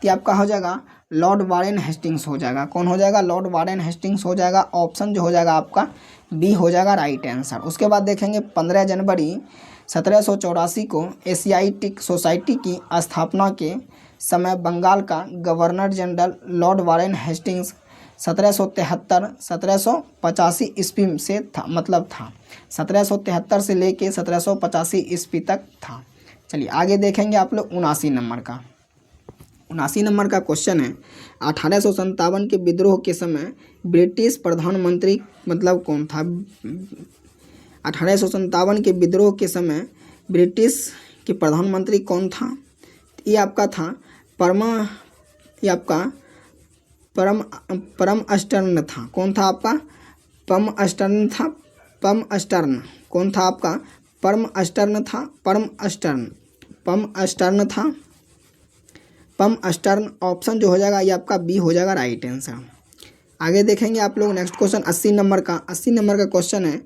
तो आपका हो जाएगा लॉर्ड वारेन हेस्टिंग्स हो जाएगा। कौन हो जाएगा? लॉर्ड वारेन हेस्टिंग्स हो जाएगा। ऑप्शन जो हो जाएगा आपका बी हो जाएगा राइट आंसर। उसके बाद देखेंगे 15 जनवरी 1784 को एशियाटिक सोसाइटी की स्थापना के समय बंगाल का governor general Lord Warren Hastings 1785 ईस्वी से था, मतलब था 1773 से लेके 1785 ईस्वी तक था। चलिए आगे देखेंगे आप लोग 79 नंबर का क्वेश्चन है, 1857 के विद्रोह के समय ब्रिटिश प्रधानमंत्री मतलब कौन था? 1857 के विद्रोह के समय ब्रिटिश के प्रधानमंत्री कौन था? ये आपका था परम अस्टर्न था। कौन था आपका? परम अस्टर्न था। कौन था आपका? परम अस्टर्न। ऑप्शन जो हो जाएगा ये आपका बी हो जाएगा राइट आंसर। आगे देखेंगे आप लोग नेक्स्ट क्वेश्चन 80 नंबर का क्वेश्चन है,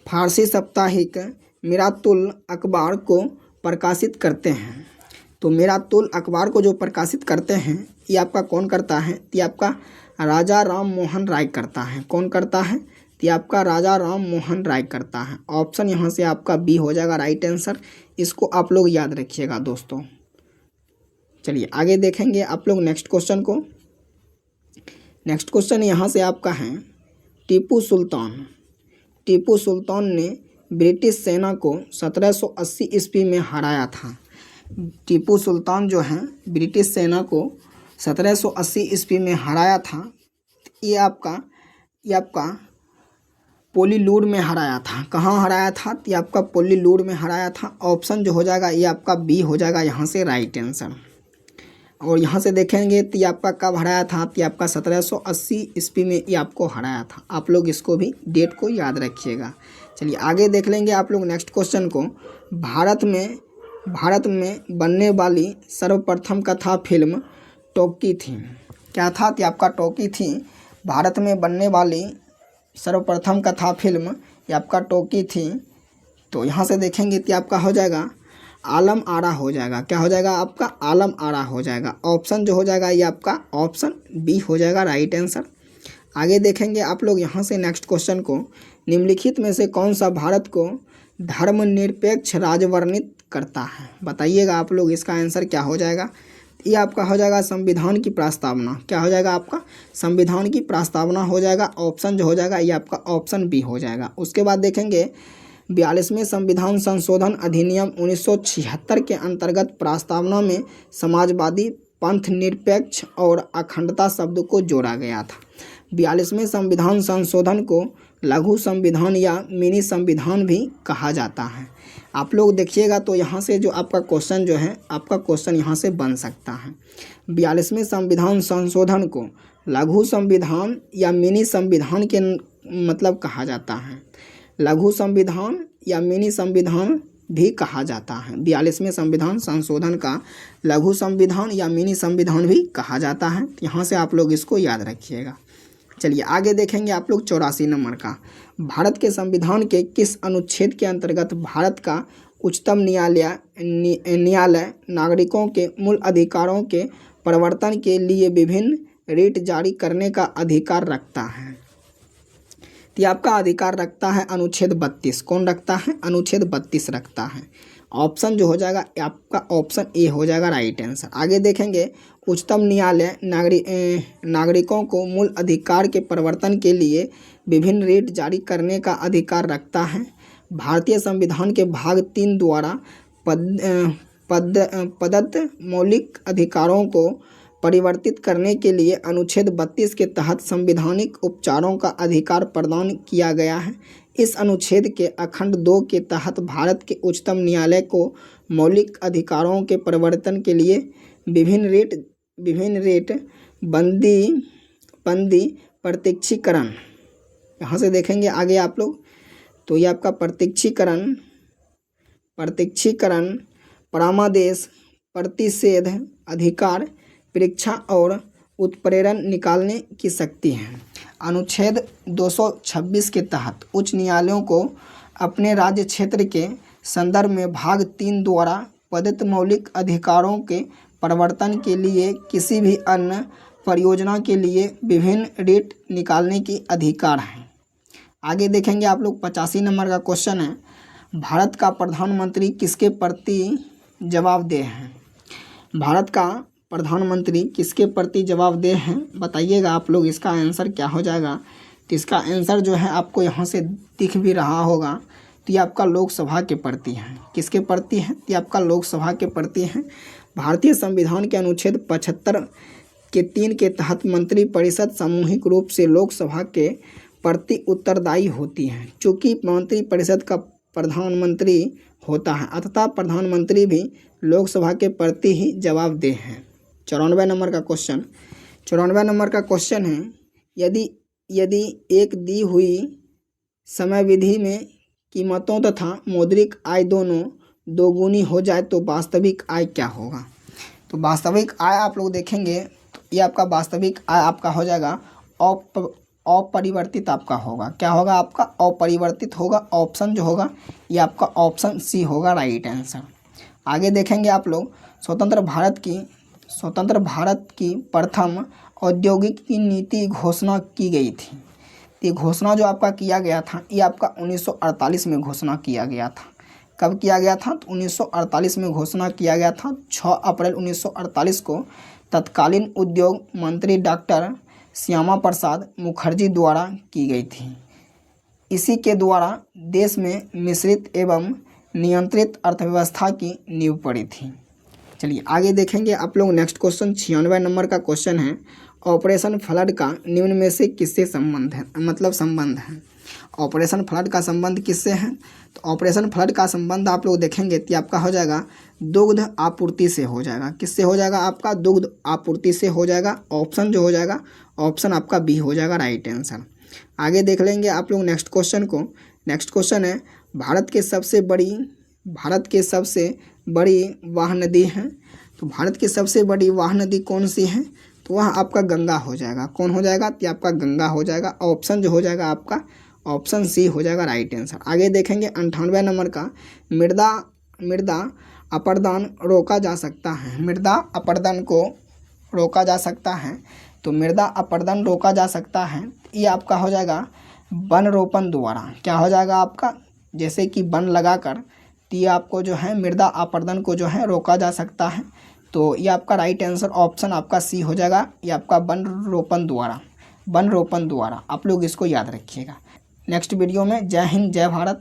फारसी साप्ताहिक मिरातुल अखबार को प्रकाशित करते हैं। तो मिरातुल अखबार को जो प्रकाशित करते हैं ये आपका कौन करता है? ये आपका राजा राम मोहन राय करता है। कौन करता है? ये आपका राजा राम मोहन राय करता है। ऑप्शन यहाँ से आपका बी हो जाएगा राइट आंसर। इसको आप लोग याद रखिएगा दोस्तों। चलिए आगे देखेंगे आप लोग नेक्स्ट क्वेश्चन को। नेक्स्ट क्वेश्चन यहाँ से आपका है, टीपू सुल्तान ने ब्रिटिश सेना को 1780 ईस्वी में हराया था। टीपू सुल्तान जो है ब्रिटिश सेना को 1780 ईस्वी में हराया था। ये आपका पोलीलूर में हराया था। कहाँ हराया था? तो ये आपका पोलीलूर में हराया था। ऑप्शन जो हो जाएगा ये आपका बी हो जाएगा यहाँ से राइट आंसर। और यहाँ से देखेंगे तो ये आपका कब हराया था? तो ये आपका 1780 ईस्वी में ये आपको हराया था। आप लोग इसको भी डेट को याद रखिएगा। चलिए आगे देख लेंगे आप लोग नेक्स्ट क्वेश्चन को, भारत में बनने वाली सर्वप्रथम कथा फिल्म टॉकी थी। क्या था? तो आपका टॉकी थी। भारत में बनने वाली सर्वप्रथम कथा फिल्म ये आपका टॉकी थी। तो यहाँ से देखेंगे तो आपका हो जाएगा आलम आरा हो जाएगा। क्या हो जाएगा आपका? आलम आरा हो जाएगा। ऑप्शन जो हो जाएगा ये आपका ऑप्शन बी हो जाएगा राइट आंसर। आगे देखेंगे आप लोग यहाँ से नेक्स्ट क्वेश्चन को, निम्नलिखित में से कौन सा भारत को धर्मनिरपेक्ष राज्य वर्णित करता है? बताइएगा आप लोग, इसका आंसर क्या हो जाएगा? ये आपका हो जाएगा संविधान की प्रस्तावना। क्या हो जाएगा आपका? संविधान की प्रस्तावना हो जाएगा। ऑप्शन जो हो जाएगा ये आपका ऑप्शन बी हो जाएगा। उसके बाद देखेंगे 42वें संविधान संशोधन अधिनियम 1976 के अंतर्गत प्रस्तावना में समाजवादी, पंथ निरपेक्ष और अखंडता शब्द को जोड़ा गया था। 42वें संविधान संशोधन को लघु संविधान या मिनी संविधान भी कहा जाता है। आप लोग देखिएगा तो यहाँ से जो आपका क्वेश्चन जो है आपका क्वेश्चन यहाँ से बन सकता है। 42वें संविधान संशोधन को लघु संविधान या मिनी संविधान के मतलब कहा जाता है। लघु संविधान या मिनी संविधान भी कहा जाता है। 42वें संविधान संशोधन का लघु संविधान या मिनी संविधान भी कहा जाता है। यहाँ से आप लोग इसको याद रखिएगा। चलिए आगे देखेंगे आप लोग 84 नंबर का, भारत के संविधान के किस अनुच्छेद के अंतर्गत भारत का उच्चतम न्यायालय नागरिकों के मूल अधिकारों के प्रवर्तन के लिए विभिन्न रिट जारी करने का अधिकार रखता है। तो आपका अधिकार रखता है अनुच्छेद 32। कौन रखता है? अनुच्छेद 32 रखता है। ऑप्शन जो हो जाएगा आपका ऑप्शन ए हो जाएगा राइट आंसर। आगे देखेंगे, उच्चतम न्यायालय नागरिकों को मूल अधिकार के प्रवर्तन के लिए विभिन्न रिट जारी करने का अधिकार रखता है। भारतीय संविधान के भाग 3 द्वारा प्रदत्त मौलिक अधिकारों को परिवर्तित करने के लिए अनुच्छेद 32 के तहत संवैधानिक उपचारों का अधिकार प्रदान किया गया है। इस अनुच्छेद के अखंड 2 के तहत भारत के उच्चतम न्यायालय को मौलिक अधिकारों के परिवर्तन के लिए विभिन्न रेट बंदी प्रत्यक्षीकरण, यहाँ से देखेंगे आगे आप लोग, तो ये आपका प्रत्यक्षीकरण, परामर्श, प्रतिषेध अधिकार, परीक्षा और उत्प्रेरण निकालने की शक्ति है। अनुच्छेद 226 के तहत उच्च न्यायालयों को अपने राज्य क्षेत्र के संदर्भ में भाग 3 द्वारा प्रदत्त मौलिक अधिकारों के प्रवर्तन के लिए किसी भी अन्य परियोजना के लिए विभिन्न रेट निकालने की अधिकार है। आगे देखेंगे आप लोग 85 नंबर का क्वेश्चन है, भारत का प्रधानमंत्री किसके प्रति जवाबदेह है? भारत का प्रधानमंत्री किसके प्रति जवाबदेह हैं? बताइएगा आप लोग, इसका आंसर क्या हो जाएगा? तो इसका आंसर जो है आपको यहाँ से दिख भी रहा होगा, तो ये आपका लोकसभा के प्रति है। किसके प्रति है? तो ये आपका लोकसभा के प्रति है। भारतीय संविधान के अनुच्छेद 75 के 3 के तहत मंत्रिपरिषद सामूहिक रूप से लोकसभा के प्रति उत्तरदायी होती है। चूँकि मंत्रिपरिषद का प्रधानमंत्री होता है, अतः प्रधानमंत्री भी लोकसभा के प्रति ही जवाबदेह है। 94 नंबर का क्वेश्चन, 94 नंबर का क्वेश्चन है, यदि एक दी हुई समय विधि में कीमतों तथा मौद्रिक आय दोनों दोगुनी हो जाए तो वास्तविक आय क्या होगा? तो वास्तविक आय आप लोग देखेंगे, तो ये आपका वास्तविक आय आपका हो जाएगा अपरिवर्तित आपका होगा। क्या होगा? आपका अपरिवर्तित होगा। ऑप्शन जो होगा ये आपका ऑप्शन सी होगा राइट आंसर। आगे देखेंगे आप लोग, स्वतंत्र भारत की प्रथम औद्योगिक नीति घोषणा की गई थी। ये घोषणा जो आपका किया गया था, ये आपका 1948 में घोषणा किया गया था। कब किया गया था? तो 1948 में घोषणा किया गया था। 6 अप्रैल 1948 को तत्कालीन उद्योग मंत्री डॉक्टर श्यामा प्रसाद मुखर्जी द्वारा की गई थी। इसी के द्वारा देश में मिश्रित एवं नियंत्रित अर्थव्यवस्था की नींव पड़ी थी। चलिए आगे देखेंगे आप लोग नेक्स्ट क्वेश्चन 96 नंबर का क्वेश्चन है, ऑपरेशन फ्लड का निम्न में से किससे संबंध है? ऑपरेशन फ्लड का संबंध किससे है? तो ऑपरेशन फ्लड का संबंध आप लोग देखेंगे तो आपका हो जाएगा दुग्ध आपूर्ति से हो जाएगा। किससे हो जाएगा? आपका दुग्ध आपूर्ति से हो जाएगा। ऑप्शन जो हो जाएगा ऑप्शन आपका बी हो जाएगा राइट आंसर। आगे देख लेंगे आप लोग नेक्स्ट क्वेश्चन को। नेक्स्ट क्वेश्चन है, भारत के सबसे बड़ी वाह नदी है। तो भारत की सबसे बड़ी वाह नदी कौन सी है? तो वह आपका गंगा हो जाएगा। कौन हो जाएगा? तो आपका गंगा हो जाएगा। ऑप्शन जो हो जाएगा आपका ऑप्शन सी हो जाएगा राइट आंसर। आगे देखेंगे 98 नंबर का, मृदा अपरदन रोका जा सकता है। मृदा अपरदन को रोका जा सकता है। तो मृदा अपरदन रोका जा सकता है, ये आपका हो जाएगा वन रोपण द्वारा। क्या हो जाएगा आपका? जैसे कि वन लगाकर, तो ये आपको जो है मृदा अपरदन को जो है रोका जा सकता है। तो ये आपका राइट आंसर ऑप्शन आपका सी हो जाएगा। ये आपका वन रोपण द्वारा आप लोग इसको याद रखिएगा। नेक्स्ट वीडियो में जय हिंद जय भारत।